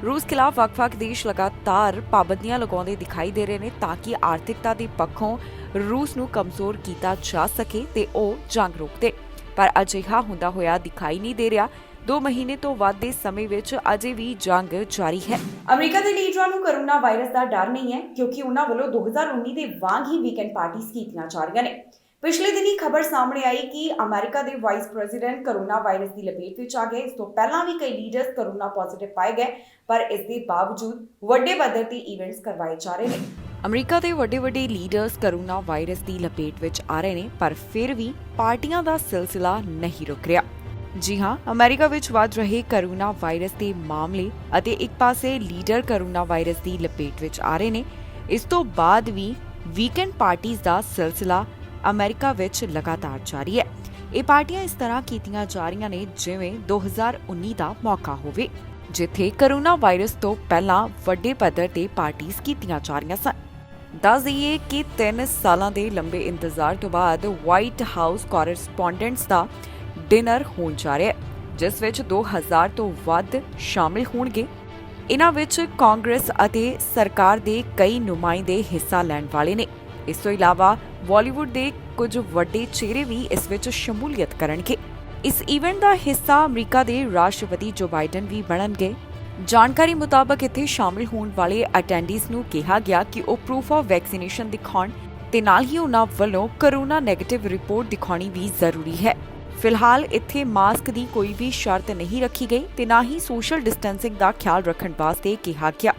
ਰੂਸ ਖਿਲਾਫ ਵੱਖ-ਵੱਖ ਦੇਸ਼ ਲਗਾਤਾਰ ਪਾਬੰਦੀਆਂ ਲਗਾਉਂਦੇ ਦਿਖਾਈ ਦੇ ਰਹੇ ਨੇ ਤਾਂ ਕਿ ਆਰਥਿਕਤਾ ਦੇ ਪੱਖੋਂ ਰੂਸ ਨੂੰ ਕਮਜ਼ੋਰ ਕੀਤਾ ਜਾ ਸਕੇ ਤੇ ਉਹ ਜੰਗ ਰੋਕ ਦੇ, ਪਰ ਅਜਿਹਾ ਹੁੰਦਾ ਹੋਇਆ ਦਿਖਾਈ ਨਹੀਂ ਦੇ ਰਿਹਾ। 2 ਮਹੀਨੇ ਤੋਂ ਵੱਧ ਦੇ ਸਮੇਂ ਵਿੱਚ ਅਜੇ ਵੀ ਜੰਗ ਜਾਰੀ ਹੈ। ਅਮਰੀਕਾ ਦੇ ਲੀਡਰਾਂ ਨੂੰ ਕੋਰੋਨਾ ਵਾਇਰਸ ਦਾ ਡਰ ਨਹੀਂ ਹੈ, ਕਿਉਂਕਿ ਉਹਨਾਂ ਵੱਲੋਂ 2019 ਦੇ ਵਾਂਗ ਹੀ ਵੀਕਐਂਡ ਪਾਰਟੀਆਂ ਕੀਤੀਆਂ ਜਾ ਰਹੀਆਂ ਨੇ। ਪਿਛਲੇ ਦਿਨੀ ਖਬਰ ਸਾਹਮਣੇ ਆਈ ਕਿ ਅਮਰੀਕਾ ਦੇ ਵਾਈਸ ਪ੍ਰੈਜ਼ੀਡੈਂਟ ਕੋਰੋਨਾ ਵਾਇਰਸ ਦੀ ਲਪੇਟ ਵਿੱਚ ਆ ਗਏ। ਇਸ ਤੋਂ ਪਹਿਲਾਂ ਵੀ ਕਈ ਲੀਡਰਸ ਕੋਰੋਨਾ ਪੋਜ਼ਿਟਿਵ ਪਾਏ ਗਏ, ਪਰ ਇਸ ਦੇ ਬਾਵਜੂਦ ਵੱਡੇ ਪੱਧਰ ਤੇ ਇਵੈਂਟਸ ਕਰਵਾਏ ਜਾ ਰਹੇ ਨੇ। ਅਮਰੀਕਾ ਦੇ ਵੱਡੇ ਲੀਡਰਸ ਕੋਰੋਨਾ ਵਾਇਰਸ ਦੀ ਲਪੇਟ ਵਿੱਚ ਆ ਰਹੇ ਨੇ, ਪਰ ਫਿਰ ਵੀ ਪਾਰਟੀਆਂ ਦਾ ਸਿਲਸਿਲਾ ਨਹੀਂ ਰੁਕ ਰਿਹਾ। ਜੀ ਹਾਂ, ਅਮਰੀਕਾ ਵਿੱਚ ਵੱਧ ਰਹੇ ਕੋਰੋਨਾ ਵਾਇਰਸ ਦੇ ਮਾਮਲੇ ਅਤੇ ਇੱਕ ਪਾਸੇ ਲੀਡਰ ਕੋਰੋਨਾ ਵਾਇਰਸ ਦੀ ਲਪੇਟ ਵਿੱਚ ਆ ਰਹੇ ਨੇ। ਇਸ ਤੋਂ ਬਾਅਦ ਵੀ ਵੀਕਐਂਡ ਪਾਰਟੀਆਂ ਦਾ ਸਿਲਸਿਲਾ ਅਮਰੀਕਾ ਵਿੱਚ ਲਗਾਤਾਰ ਜਾਰੀ ਹੈ। ਇਹ ਪਾਰਟੀਆਂ ਇਸ ਤਰ੍ਹਾਂ ਕੀਤੀਆਂ ਜਾ ਰਹੀਆਂ ਨੇ ਜਿਵੇਂ 2019 ਦਾ ਮੌਕਾ ਹੋਵੇ, ਜਿੱਥੇ ਕੋਰੋਨਾ ਵਾਇਰਸ ਤੋਂ ਪਹਿਲਾਂ ਵੱਡੇ ਪੱਧਰ ਤੇ ਪਾਰਟੀਆਂ ਕੀਤੀਆਂ ਜਾ ਰਹੀਆਂ ਸਨ। ਦੱਸ ਦਈਏ ਕਿ 3 ਸਾਲਾਂ ਦੇ ਲੰਬੇ ਇੰਤਜ਼ਾਰ ਤੋਂ ਬਾਅਦ ਵਾਈਟ ਹਾਊਸ ਕੋਰੈਸਪੋਂਡੈਂਟਸ ਦਾ ਡਿਨਰ ਹੋਣ ਜਾ ਰਿਹਾ ਹੈ, ਜਿਸ ਵਿੱਚ 2000 ਤੋਂ ਵੱਧ ਸ਼ਾਮਿਲ ਹੋਣਗੇ। ਇਹਨਾਂ ਵਿੱਚ ਕਾਂਗਰਸ ਅਤੇ ਸਰਕਾਰ ਦੇ ਕਈ ਨੁਮਾਇੰਦੇ ਹਿੱਸਾ ਲੈਣ ਵਾਲੇ ਨੇ। ਇਸ ਤੋਂ ਇਲਾਵਾ ਬਾਲੀਵੁੱਡ ਦੇ ਕੁਝ ਵੱਡੇ ਚਿਹਰੇ ਵੀ ਇਸ ਵਿੱਚ ਸ਼ਮੂਲੀਅਤ ਕਰਨਗੇ। ਇਸ ਇਵੈਂਟ ਦਾ ਹਿੱਸਾ ਅਮਰੀਕਾ ਦੇ ਰਾਸ਼ਟਰਪਤੀ ਜੋ ਬਾਈਡਨ ਵੀ ਬਣਨਗੇ। ਜਾਣਕਾਰੀ ਮੁਤਾਬਕ ਇੱਥੇ ਸ਼ਾਮਿਲ ਹੋਣ ਵਾਲੇ ਅਟੈਂਡੀਜ਼ ਨੂੰ ਕਿਹਾ ਗਿਆ ਕਿ ਉਹ ਪ੍ਰੂਫ ਆਫ ਵੈਕਸੀਨੇਸ਼ਨ ਦਿਖਾਉਣ ਤੇ ਨਾਲ ਹੀ ਉਹਨਾਂ ਵੱਲੋਂ ਕਰੋਨਾ ਨੈਗੇਟਿਵ ਰਿਪੋਰਟ ਦਿਖਾਉਣੀ ਵੀ ਜ਼ਰੂਰੀ ਹੈ। ਫਿਲਹਾਲ ਇੱਥੇ ਮਾਸਕ ਦੀ ਕੋਈ ਵੀ ਸ਼ਰਤ ਨਹੀਂ ਰੱਖੀ ਗਈ ਤੇ ਨਾ ਹੀ ਸੋਸ਼ਲ ਡਿਸਟੈਂਸਿੰਗ ਦਾ ਖਿਆਲ ਰੱਖਣ ਵਾਸਤੇ ਕਿਹਾ ਗਿਆ।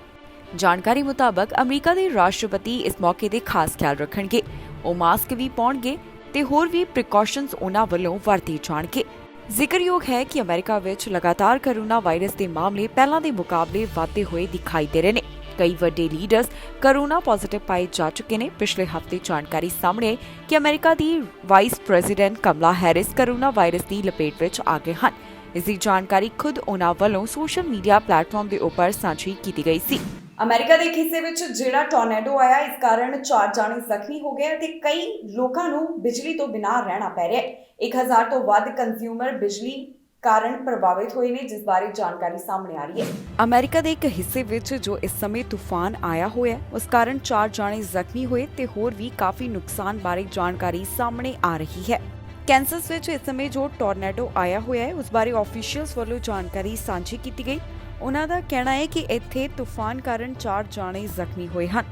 ਜਾਣਕਾਰੀ ਮੁਤਾਬਕ ਅਮਰੀਕਾ ਦੇ ਰਾਸ਼ਟਰਪਤੀ ਇਸ ਮੌਕੇ ਤੇ ਖਾਸ ਖਿਆਲ ਰੱਖਣਗੇ। ਉਹ ਮਾਸਕ ਵੀ ਪਾਉਣਗੇ ਤੇ ਹੋਰ ਵੀ ਪ੍ਰੀਕਾਸ਼ਨਸ ਉਹਨਾਂ ਵੱਲੋਂ ਵਰਤੇ ਜਾਣਗੇ। ਜ਼ਿਕਰਯੋਗ ਹੈ ਕਿ ਅਮਰੀਕਾ ਵਿੱਚ ਲਗਾਤਾਰ ਕਰੋਨਾ ਵਾਇਰਸ ਦੇ ਮਾਮਲੇ ਪਹਿਲਾਂ ਦੇ ਮੁਕਾਬਲੇ ਵਧਦੇ ਹੋਏ ਦਿਖਾਈ ਦੇ ਰਹੇ ਨੇ। ਕਈ ਵੱਡੇ ਲੀਡਰਸ ਕਰੋਨਾ ਪੋਜ਼ਿਟਿਵ ਪਾਏ ਜਾ ਚੁੱਕੇ ਨੇ। ਪਿਛਲੇ ਹਫ਼ਤੇ ਜਾਣਕਾਰੀ ਸਾਹਮਣੇ ਆਈ ਕਿ ਅਮਰੀਕਾ ਦੀ ਵਾਈਸ ਪ੍ਰੈਜ਼ੀਡੈਂਟ ਕਮਲਾ ਹੈਰਿਸ ਕਰੋਨਾ ਵਾਇਰਸ ਦੀ ਲਪੇਟ ਵਿੱਚ ਆ ਗਏ ਹਨ। ਇਸ ਦੀ ਜਾਣਕਾਰੀ ਖੁਦ ਉਹਨਾਂ ਵੱਲੋਂ ਸੋਸ਼ਲ ਮੀਡੀਆ ਪਲੇਟਫਾਰਮ ਦੇ ਉੱਪਰ ਸਾਂਝੀ ਕੀਤੀ ਗਈ ਸੀ। ਅਮਰੀਕਾ ਦੇ ਇੱਕ ਹਿੱਸੇ ਵਿੱਚ ਜਿਹੜਾ ਟੋਰਨੇਡੋ ਆਇਆ, ਇਸ ਕਾਰਨ 4 ਜਾਣੇ ਜ਼ਖਮੀ ਹੋ ਗਏ ਤੇ ਕਈ ਲੋਕਾਂ ਨੂੰ ਬਿਜਲੀ ਤੋਂ ਬਿਨਾਂ ਰਹਿਣਾ ਪੈ ਰਿਹਾ ਹੈ। 1000 ਤੋਂ ਵੱਧ ਕੰਜ਼ਿਊਮਰ ਬਿਜਲੀ ਕਾਰਨ ਪ੍ਰਭਾਵਿਤ ਹੋਏ ਨੇ, ਜਿਸ ਬਾਰੇ ਜਾਣਕਾਰੀ ਸਾਹਮਣੇ ਆ ਰਹੀ ਹੈ। ਅਮਰੀਕਾ ਦੇ ਇੱਕ ਹਿੱਸੇ ਵਿੱਚ ਜੋ ਇਸ ਸਮੇਂ ਤੂਫਾਨ ਆਇਆ ਹੋਇਆ, ਉਸ ਕਾਰਨ 4 ਜਾਣੇ ਜ਼ਖਮੀ ਹੋਏ ਤੇ ਹੋਰ ਵੀ ਕਾਫੀ ਨੁਕਸਾਨ ਬਾਰੇ ਜਾਣਕਾਰੀ ਸਾਹਮਣੇ ਆ ਰਹੀ ਹੈ। ਕੈਂਸਸ ਵਿੱਚ ਇਸ ਸਮੇਂ ਜੋ ਟੋਰਨੇਡੋ ਆਇਆ ਹੋਇਆ ਹੈ, ਉਸ ਬਾਰੇ ਆਫੀਸ਼ੀਅਲਸ ਵੱਲੋਂ ਜਾਣਕਾਰੀ ਸਾਂਝੀ ਕੀਤੀ ਗਈ। ਉਹਨਾਂ ਦਾ ਕਹਿਣਾ ਹੈ ਕਿ ਇੱਥੇ ਤੂਫਾਨ ਕਾਰਨ 4 ਜਾਣੇ ਜ਼ਖਮੀ ਹੋਏ ਹਨ।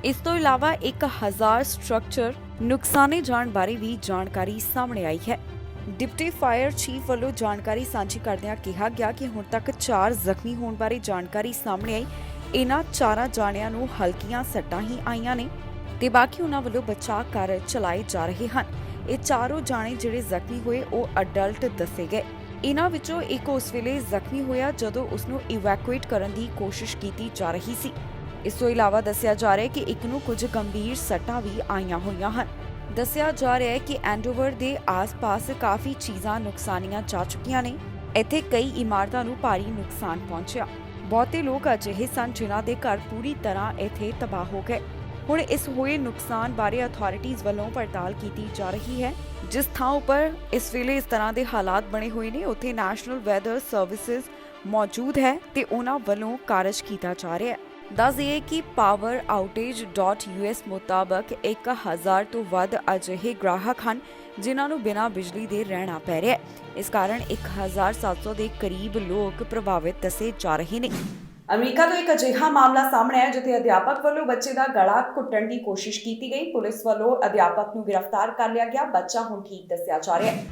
ਇਸ ਤੋਂ ਇਲਾਵਾ 1000 ਸਟਰਕਚਰ ਨੁਕਸਾਨੇ ਜਾਣ ਬਾਰੇ ਵੀ ਜਾਣਕਾਰੀ ਸਾਹਮਣੇ ਆਈ ਹੈ। ਡਿਪਟੀ ਫਾਇਰ ਚੀਫ ਵੱਲੋਂ ਜਾਣਕਾਰੀ ਸਾਂਝੀ ਕਰਦਿਆਂ ਕਿਹਾ ਗਿਆ ਕਿ ਹੁਣ ਤੱਕ 4 ਜ਼ਖਮੀ ਹੋਣ ਬਾਰੇ ਜਾਣਕਾਰੀ ਸਾਹਮਣੇ ਆਈ। ਇਹਨਾਂ 4 ਜਾਣਿਆਂ ਨੂੰ ਹਲਕੀਆਂ ਸੱਟਾਂ ਹੀ ਆਈਆਂ ਨੇ ਤੇ ਬਾਕੀ ਉਹਨਾਂ ਵੱਲੋਂ ਬਚਾਅ ਕਾਰਜ ਚਲਾਏ ਜਾ ਰਹੇ ਹਨ। ਇਹ ਚਾਰੋਂ ਜਾਣੇ ਜਿਹੜੇ ਜ਼ਖਮੀ ਹੋਏ ਉਹ ਅਡਲਟ ਦੱਸੇ ਗਏ। ਇਹਨਾਂ ਵਿੱਚੋਂ ਇੱਕ ਉਸ ਵੇਲੇ ਜ਼ਖਮੀ ਹੋਇਆ ਜਦੋਂ ਉਸ ਨੂੰ ਇਵੈਕੂਏਟ ਕਰਨ ਦੀ ਕੋਸ਼ਿਸ਼ ਕੀਤੀ ਜਾ ਰਹੀ ਸੀ। ਇਸ ਤੋਂ ਇਲਾਵਾ ਦੱਸਿਆ ਜਾ ਰਿਹਾ ਹੈ ਕਿ ਇੱਕ ਨੂੰ ਕੁਝ ਗੰਭੀਰ ਸੱਟਾਂ ਵੀ ਆਈਆਂ ਹੋਈਆਂ ਹਨ। ਦੱਸਿਆ ਜਾ ਰਿਹਾ ਹੈ ਕਿ ਐਂਡੋਵਰ ਦੇ ਆਸ-ਪਾਸ ਕਾਫੀ ਚੀਜ਼ਾਂ ਨੁਕਸਾਨੀਆਂ ਜਾ ਚੁੱਕੀਆਂ ਨੇ। ਇੱਥੇ ਕਈ ਇਮਾਰਤਾਂ ਨੂੰ ਭਾਰੀ ਨੁਕਸਾਨ ਪਹੁੰਚਿਆ। ਬਹੁਤੇ ਲੋਕ ਅਜਿਹੇ ਸਨ ਜਿਨ੍ਹਾਂ ਦੇ ਘਰ ਪੂਰੀ ਤਰ੍ਹਾਂ ਇੱਥੇ ਤਬਾਹ ਹੋ ਗਏ। ਹੁਣ ਇਸ ਹੋਏ ਨੁਕਸਾਨ ਬਾਰੇ ਅਥਾਰਟੀਜ਼ ਵੱਲੋਂ ਪੜਤਾਲ ਕੀਤੀ ਜਾ ਰਹੀ ਹੈ। ਜਿਸ ਥਾਂ ਉੱਪਰ ਇਸ ਵੇਲੇ ਇਸ ਤਰ੍ਹਾਂ ਦੇ ਹਾਲਾਤ ਬਣੇ ਹੋਏ ਨੇ, ਉੱਥੇ ਨੈਸ਼ਨਲ ਵੈਦਰ ਸਰਵਿਸਿਜ਼ ਮੌਜੂਦ ਹੈ ਤੇ ਉਹਨਾਂ ਵੱਲੋਂ ਕਾਰਜ ਕੀਤਾ ਜਾ ਰਿਹਾ ਹੈ। ਦੱਸ ਦਈਏ ਕਿ poweroutage.us ਮੁਤਾਬਕ 1000 ਤੋਂ ਵੱਧ ਅਜਿਹੇ ਗ੍ਰਾਹਕ ਹਨ ਜਿਨ੍ਹਾਂ ਨੂੰ ਬਿਨਾਂ ਬਿਜਲੀ ਦੇ ਰਹਿਣਾ ਪੈ ਰਿਹਾ ਹੈ। ਇਸ ਕਾਰਨ 1700 ਦੇ ਕਰੀਬ ਲੋਕ ਪ੍ਰਭਾਵਿਤ ਦੱਸੇ ਜਾ ਰਹੇ ਨੇ। ਅਮਰੀਕਾ ਤੋਂ ਇੱਕ ਅਜਿਹਾ ਮਾਮਲਾ ਸਾਹਮਣੇ ਆਇਆ ਜਿੱਥੇ ਅਧਿਆਪਕ ਵੱਲੋਂ ਬੱਚੇ ਦਾ ਗਲਾ ਘੁੱਟਣ ਦੀ ਕੋਸ਼ਿਸ਼ ਕੀਤੀ ਗਈ। ਪੁਲਿਸ ਵੱਲੋਂ ਅਧਿਆਪਕ ਨੂੰ ਗ੍ਰਿਫਤਾਰ ਕਰ ਲਿਆ ਗਿਆ। ਬੱਚਾ ਹੁਣ ਠੀਕ ਦੱਸਿਆ ਜਾ ਰਿਹਾ ਹੈ।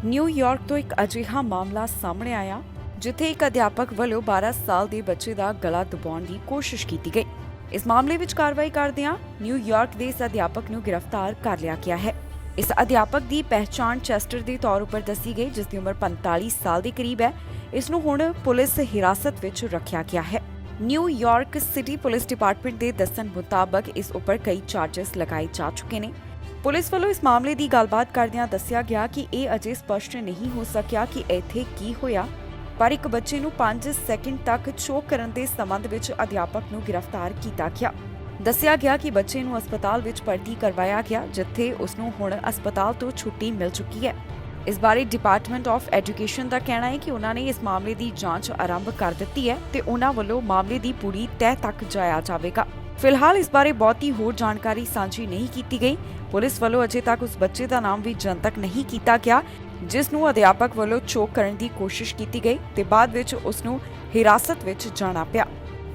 ਨਿਊਯਾਰਕ ਤੋਂ ਇੱਕ ਅਜਿਹਾ ਮਾਮਲਾ ਸਾਹਮਣੇ ਆਇਆ ਜਿੱਥੇ ਇੱਕ ਅਧਿਆਪਕ ਵੱਲੋਂ 12 ਸਾਲ ਦੇ ਬੱਚੇ ਦਾ ਗਲਾ ਦਬਾਉਣ ਦੀ ਕੋਸ਼ਿਸ਼ ਕੀਤੀ ਗਈ। ਇਸ ਮਾਮਲੇ ਵਿੱਚ ਕਾਰਵਾਈ ਕਰਦਿਆਂ ਨਿਊਯਾਰਕ ਦੇ ਇਸ ਅਧਿਆਪਕ ਨੂੰ ਗ੍ਰਿਫਤਾਰ ਕਰ ਲਿਆ ਗਿਆ ਹੈ। ਇਸ ਅਧਿਆਪਕ ਦੀ ਪਹਿਚਾਣ ਚੈਸਟਰ ਦੇ ਤੌਰ ਉੱਪਰ ਦੱਸੀ ਗਈ, ਜਿਸ ਦੀ ਉਮਰ 45 ਸਾਲ ਦੇ ਕਰੀਬ ਹੈ। ਇਸ ਨੂੰ ਹੁਣ ਪੁਲਿਸ ਹਿਰਾਸਤ ਵਿੱਚ ਰੱਖਿਆ ਗਿਆ ਹੈ। ਨਿਊਯਾਰਕ ਸਿਟੀ ਪੁਲਿਸ ਡਿਪਾਰਟਮੈਂਟ ਦੇ ਦੱਸਣ ਮੁਤਾਬਕ ਇਸ ਉੱਪਰ ਕਈ ਚਾਰਜਸ ਲਗਾਏ ਜਾ ਚੁੱਕੇ ਨੇ। ਪੁਲਿਸ ਵੱਲੋਂ ਇਸ ਮਾਮਲੇ ਦੀ ਗੱਲਬਾਤ ਕਰਦਿਆਂ ਦੱਸਿਆ ਗਿਆ ਕਿ ਇਹ ਅਜੇ ਸਪਸ਼ਟ ਨਹੀਂ ਹੋ ਸਕਿਆ ਕਿ ਇੱਥੇ ਕੀ ਹੋਇਆ, ਪਰ ਇੱਕ ਬੱਚੇ ਨੂੰ 5 ਸੈਕਿੰਡ ਤੱਕ ਚੋਕ ਕਰਨ ਦੇ ਸੰਬੰਧ ਵਿੱਚ ਅਧਿਆਪਕ ਨੂੰ ਗ੍ਰਿਫਤਾਰ ਕੀਤਾ ਗਿਆ। ਦੱਸਿਆ ਗਿਆ ਕਿ ਬੱਚੇ ਨੂੰ ਹਸਪਤਾਲ ਵਿੱਚ ਭਰਤੀ ਕਰਵਾਇਆ ਗਿਆ, ਜਿੱਥੇ ਉਸ ਨੂੰ ਹੁਣ ਹਸਪਤਾਲ ਤੋਂ ਛੁੱਟੀ ਮਿਲ ਚੁੱਕੀ ਹੈ। ਇਸ ਬਾਰੇ ਡਿਪਾਰਟਮੈਂਟ ਆਫ ਐਜੂਕੇਸ਼ਨ ਦਾ ਕਹਿਣਾ ਹੈ ਕਿ ਉਹਨਾਂ ਨੇ ਇਸ ਮਾਮਲੇ ਦੀ ਜਾਂਚ ਆਰੰਭ ਕਰ ਦਿੱਤੀ ਹੈ ਤੇ ਉਹਨਾਂ ਵੱਲੋਂ ਮਾਮਲੇ ਦੀ ਪੂਰੀ ਤਹਿ ਤੱਕ ਜਾਇਆ ਜਾਵੇਗਾ। ਫਿਲਹਾਲ ਇਸ ਬਾਰੇ ਬਹੁਤੀ ਹੋਰ ਜਾਣਕਾਰੀ ਸਾਂਝੀ ਨਹੀਂ ਕੀਤੀ ਗਈ। ਪੁਲਿਸ ਵੱਲੋਂ ਅਜੇ ਤੱਕ ਉਸ ਬੱਚੇ ਦਾ ਨਾਮ ਵੀ ਜਨਤਕ ਨਹੀਂ ਕੀਤਾ ਗਿਆ ਜਿਸ ਨੂੰ ਅਧਿਆਪਕ ਵੱਲੋਂ ਚੋਕ ਕਰਨ ਦੀ ਕੋਸ਼ਿਸ਼ ਕੀਤੀ ਗਈ ਤੇ ਬਾਅਦ ਵਿੱਚ ਉਸ ਨੂੰ ਹਿਰਾਸਤ ਵਿੱਚ ਜਾਣਾ ਪਿਆ।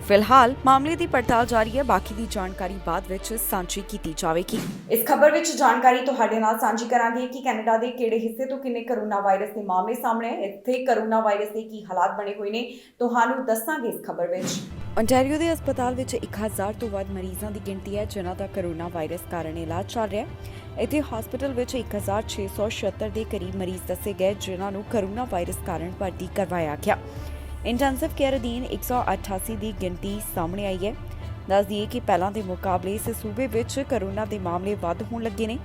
ਫਿਲਹਾਲ ਮਾਮਲੇ ਦੀ ਪੜਤਾਲ ਜਾਰੀ ਹੈ। ਬਾਕੀ ਦੀ ਜਾਣਕਾਰੀ ਬਾਅਦ ਵਿੱਚ ਸਾਂਝੀ ਕੀਤੀ ਜਾਵੇਗੀ। ਇਸ ਖਬਰ ਵਿੱਚ ਜਾਣਕਾਰੀ ਤੁਹਾਡੇ ਨਾਲ ਸਾਂਝੀ ਕਰਾਂਗੇ ਕਿ ਕੈਨੇਡਾ ਦੇ ਕਿਹੜੇ ਹਿੱਸੇ ਤੋਂ ਕਿੰਨੇ ਕਰੋਨਾ ਵਾਇਰਸ ਦੇ ਮਾਮਲੇ ਸਾਹਮਣੇ ਆਏ, ਇੱਥੇ ਕਰੋਨਾ ਵਾਇਰਸ ਦੇ ਕੀ ਹਾਲਾਤ ਬਣੇ ਹੋਏ ਨੇ, ਤੁਹਾਨੂੰ ਦੱਸਾਂਗੇ ਇਸ ਖਬਰ ਵਿੱਚ। ontario ਦੇ ਹਸਪਤਾਲ ਵਿੱਚ 1000 ਤੋਂ ਵੱਧ ਮਰੀਜ਼ਾਂ ਦੀ ਗਿਣਤੀ ਹੈ ਜਿਨ੍ਹਾਂ ਦਾ ਕਰੋਨਾ ਵਾਇਰਸ ਕਾਰਨ ਇਲਾਜ ਚੱਲ ਰਿਹਾ ਹੈ। ਇੱਥੇ ਹਸਪਤਾਲ ਵਿੱਚ 1676 ਦੇ ਕਰੀਬ ਮਰੀਜ਼ ਦੱਸੇ ਗਏ ਜਿਨ੍ਹਾਂ ਨੂੰ ਕਰੋਨਾ ਵਾਇਰਸ ਕਾਰਨ ਭਰਤੀ ਕਰਵਾਇਆ ਗਿਆ। ਇੰਟੈਂਸਿਵ ਕੇਅਰ ਅਧੀਨ 188 ਦੀ ਗਿਣਤੀ ਸਾਹਮਣੇ ਆਈ ਹੈ। ਦੱਸ ਦਈਏ ਕਿ ਪਹਿਲਾਂ ਦੇ ਮੁਕਾਬਲੇ ਇਸ ਸੂਬੇ ਵਿੱਚ ਕਰੋਨਾ ਦੇ ਮਾਮਲੇ ਵੱਧ ਹੋਣ ਲੱਗੇ ਨੇ।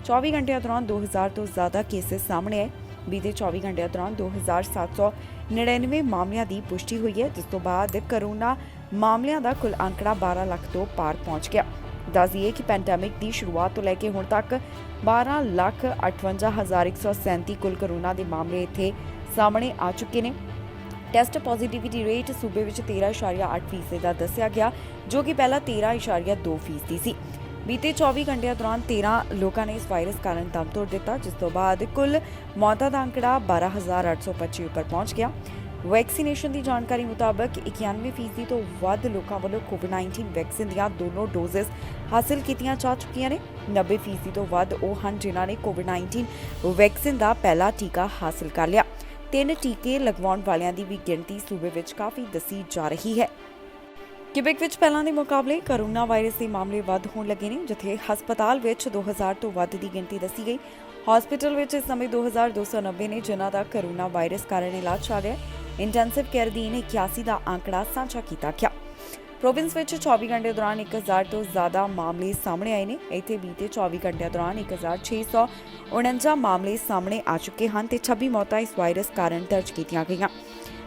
24 ਘੰਟਿਆਂ ਦੌਰਾਨ 2000 ਤੋਂ ਜ਼ਿਆਦਾ ਕੇਸਿਸ ਸਾਹਮਣੇ ਆਏ। ਬੀਤੇ 24 ਘੰਟਿਆਂ ਦੌਰਾਨ 2799 ਮਾਮਲਿਆਂ ਦੀ ਪੁਸ਼ਟੀ ਹੋਈ ਹੈ, ਜਿਸ ਤੋਂ ਬਾਅਦ ਕਰੋਨਾ ਮਾਮਲਿਆਂ ਦਾ ਕੁੱਲ ਅੰਕੜਾ 12 ਲੱਖ ਤੋਂ ਪਾਰ ਪਹੁੰਚ ਗਿਆ। ਦੱਸ ਦਈਏ ਕਿ ਪੈਂਡੈਮਿਕ ਦੀ ਸ਼ੁਰੂਆਤ ਤੋਂ ਲੈ ਕੇ ਹੁਣ ਤੱਕ 12,58,137 ਕੁੱਲ ਕਰੋਨਾ ਦੇ ਮਾਮਲੇ ਇੱਥੇ ਸਾਹਮਣੇ ਆ ਚੁੱਕੇ ਨੇ। ਟੈਸਟ ਪੋਜ਼ਿਟਿਵਿਟੀ ਰੇਟ ਸੂਬੇ ਵਿੱਚ 13.8% ਦਾ ਦੱਸਿਆ ਗਿਆ, ਜੋ ਕਿ ਪਹਿਲਾਂ 13.2% ਸੀ। ਬੀਤੇ 24 ਘੰਟਿਆਂ ਦੌਰਾਨ 13 ਲੋਕਾਂ ਨੇ ਇਸ ਵਾਇਰਸ ਕਾਰਨ ਦਮ ਤੋੜ ਦਿੱਤਾ, ਜਿਸ ਤੋਂ ਬਾਅਦ ਕੁੱਲ ਮੌਤਾਂ ਦਾ ਅੰਕੜਾ 12,825 ਉੱਪਰ ਪਹੁੰਚ ਗਿਆ। ਵੈਕਸੀਨੇਸ਼ਨ ਦੀ ਜਾਣਕਾਰੀ ਮੁਤਾਬਕ 91% ਤੋਂ ਵੱਧ ਲੋਕਾਂ ਵੱਲੋਂ ਕੋਵਿਡ-19 ਵੈਕਸੀਨ ਦੀਆਂ ਦੋਨੋਂ ਡੋਜ਼ਸ ਹਾਸਲ ਕੀਤੀਆਂ ਜਾ ਚੁੱਕੀਆਂ ਨੇ। 90% ਤੋਂ ਵੱਧ ਉਹ ਹਨ ਜਿਨ੍ਹਾਂ ਨੇ ਕੋਵਿਡ-19 ਵੈਕਸੀਨ ਦਾ ਪਹਿਲਾ ਟੀਕਾ ਹਾਸਲ ਕਰ ਲਿਆ। 3 ਟੀਕੇ ਲਗਵਾਉਣ ਵਾਲਿਆਂ ਦੀ ਵੀ ਗਿਣਤੀ ਸੂਬੇ ਵਿੱਚ ਕਾਫੀ ਦੱਸੀ ਜਾ ਰਹੀ ਹੈ। ਕਿਬੇਕ ਵਿੱਚ ਪਹਿਲਾਂ ਦੇ ਮੁਕਾਬਲੇ ਕੋਰੋਨਾ ਵਾਇਰਸ ਦੇ ਮਾਮਲੇ ਵੱਧ ਹੋਣ ਲੱਗੇ ਨੇ, ਜਿੱਥੇ ਹਸਪਤਾਲ ਵਿੱਚ 2000 ਤੋਂ ਵੱਧ ਦੀ ਗਿਣਤੀ ਦੱਸੀ ਗਈ। ਹਸਪਤਾਲ ਵਿੱਚ ਇਸ ਸਮੇਂ 2290 ਨੇ ਜਿਨ੍ਹਾਂ ਦਾ ਕੋਰੋਨਾ ਵਾਇਰਸ ਕਾਰਨ ਇਲਾਜ ਚੱਲ ਰਿਹਾ ਹੈ। ਇੰਟੈਂਸਿਵ ਕੇਅਰ ਅਧੀਨ 81 ਦਾ ਅੰਕੜਾ ਸਾਂਝਾ ਕੀਤਾ ਗਿਆ। ਪ੍ਰੋਵਿੰਸ ਵਿੱਚ 24 ਘੰਟੇ ਦੌਰਾਨ 1000 ਤੋਂ ਜ਼ਿਆਦਾ ਮਾਮਲੇ ਸਾਹਮਣੇ ਆਏ ਨੇ। ਇੱਥੇ ਬੀਤੇ 24 ਘੰਟਿਆਂ ਦੌਰਾਨ 1649 ਮਾਮਲੇ ਸਾਹਮਣੇ ਆ ਚੁੱਕੇ ਹਨ ਤੇ 26 ਮੌਤਾਂ ਇਸ ਵਾਇਰਸ ਕਾਰਨ ਦਰਜ ਕੀਤੀਆਂ ਗਈਆਂ।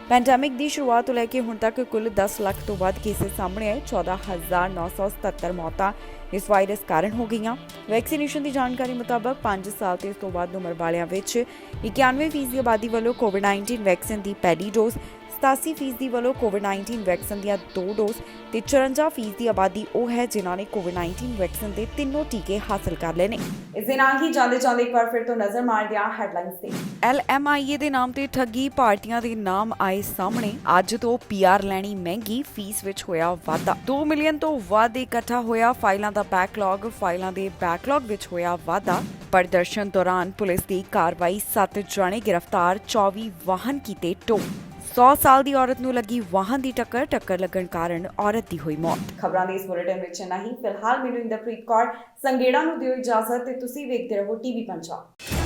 ਪੈਂਡੈਮਿਕ ਦੀ ਸ਼ੁਰੂਆਤ ਤੋਂ ਲੈ ਕੇ ਹੁਣ ਤੱਕ ਕੁੱਲ 10 ਲੱਖ ਤੋਂ ਵੱਧ ਕੇਸਿਸ ਸਾਹਮਣੇ ਆਏ। 14977 ਮੌਤਾਂ ਇਸ ਵਾਇਰਸ ਕਾਰਨ ਹੋ ਗਈਆਂ। ਵੈਕਸੀਨੇਸ਼ਨ ਦੀ ਜਾਣਕਾਰੀ ਮੁਤਾਬਕ 5 ਸਾਲ ਤੇ ਇਸ ਤੋਂ ਵੱਧ ਉਮਰ ਵਾਲਿਆਂ ਵਿੱਚ 91% ਆਬਾਦੀ ਵੱਲੋਂ ਕੋਵਿਡ-19 ਵੈਕਸੀਨ ਦੀ ਪਹਿਲੀ ਡੋਜ਼, 87% ਵੱਲੋਂ ਕੋਵਿਡ-19 ਵੈਕਸੀਨ ਦੀਆਂ 2 ਡੋਜ਼ ਤੇ 54% ਦੀ ਆਬਾਦੀ ਉਹ ਹੈ ਜਿਨ੍ਹਾਂ ਨੇ ਕੋਵਿਡ-19 ਵੈਕਸੀਨ ਦੇ ਤਿੰਨੋਂ ਟੀਕੇ ਹਾਸਲ ਕਰ ਲਏ ਨੇ। ਇਸ ਦੇ ਨਾਲ ਹੀ ਜਾਂਦੇ ਇੱਕ ਵਾਰ ਫਿਰ ਤੋਂ ਨਜ਼ਰ ਮਾਰਦੇ ਹਾਂ ਹੈਡਲਾਈਨਸ ਤੇ। LMIA ਦੇ ਨਾਮ ਤੇ ਠੱਗੀ, ਭਾਰਤੀਆਂ ਦੇ ਨਾਮ ਆਏ ਸਾਹਮਣੇ। ਅੱਜ ਤੋਂ PR ਲੈਣੀ ਮਹਿੰਗੀ, ਫੀਸ ਵਿੱਚ ਹੋਇਆ ਵਾਧਾ। 2 ਮਿਲੀਅਨ ਤੋਂ ਵੱਧ ਇਕੱਠਾ ਹੋਇਆ ਫਾਈਲਾਂ ਦਾ ਬੈਕਲੌਗ, ਫਾਈਲਾਂ ਦੇ ਬੈਕਲੌਗ ਵਿੱਚ ਹੋਇਆ ਵਾਧਾ। ਪ੍ਰਦਰਸ਼ਨ ਦੌਰਾਨ ਪੁਲਿਸ ਦੀ ਕਾਰਵਾਈ, 7 ਜਣੇ ਗ੍ਰਿਫਤਾਰ, 24 ਵਾਹਨ ਕੀਤੇ ਟੋ। 100 ਸਾਲ ਦੀ ਔਰਤ ਨੂੰ ਲੱਗੀ ਵਾਹਨ ਦੀ ਟੱਕਰ ਲੱਗਣ ਕਾਰਨ ਔਰਤ ਦੀ ਹੋਈ ਮੌਤ। ਖਬਰਾਂ ਦੇ ਇਸ ਬੁਲੇਟਿਨ ਵਿੱਚ ਨਹੀਂ ਫਿਲਹਾਲ ਮੈਨੂੰ ਇੰਦਰਪ੍ਰੀਤ ਕੌਰ ਸੰਗੇੜਾ ਨੂੰ ਦਿਓ ਇਜਾਜ਼ਤ ਤੇ ਤੁਸੀਂ ਵੇਖਦੇ ਰਹੋ ਟੀਵੀ ਪੰਜਾਬ।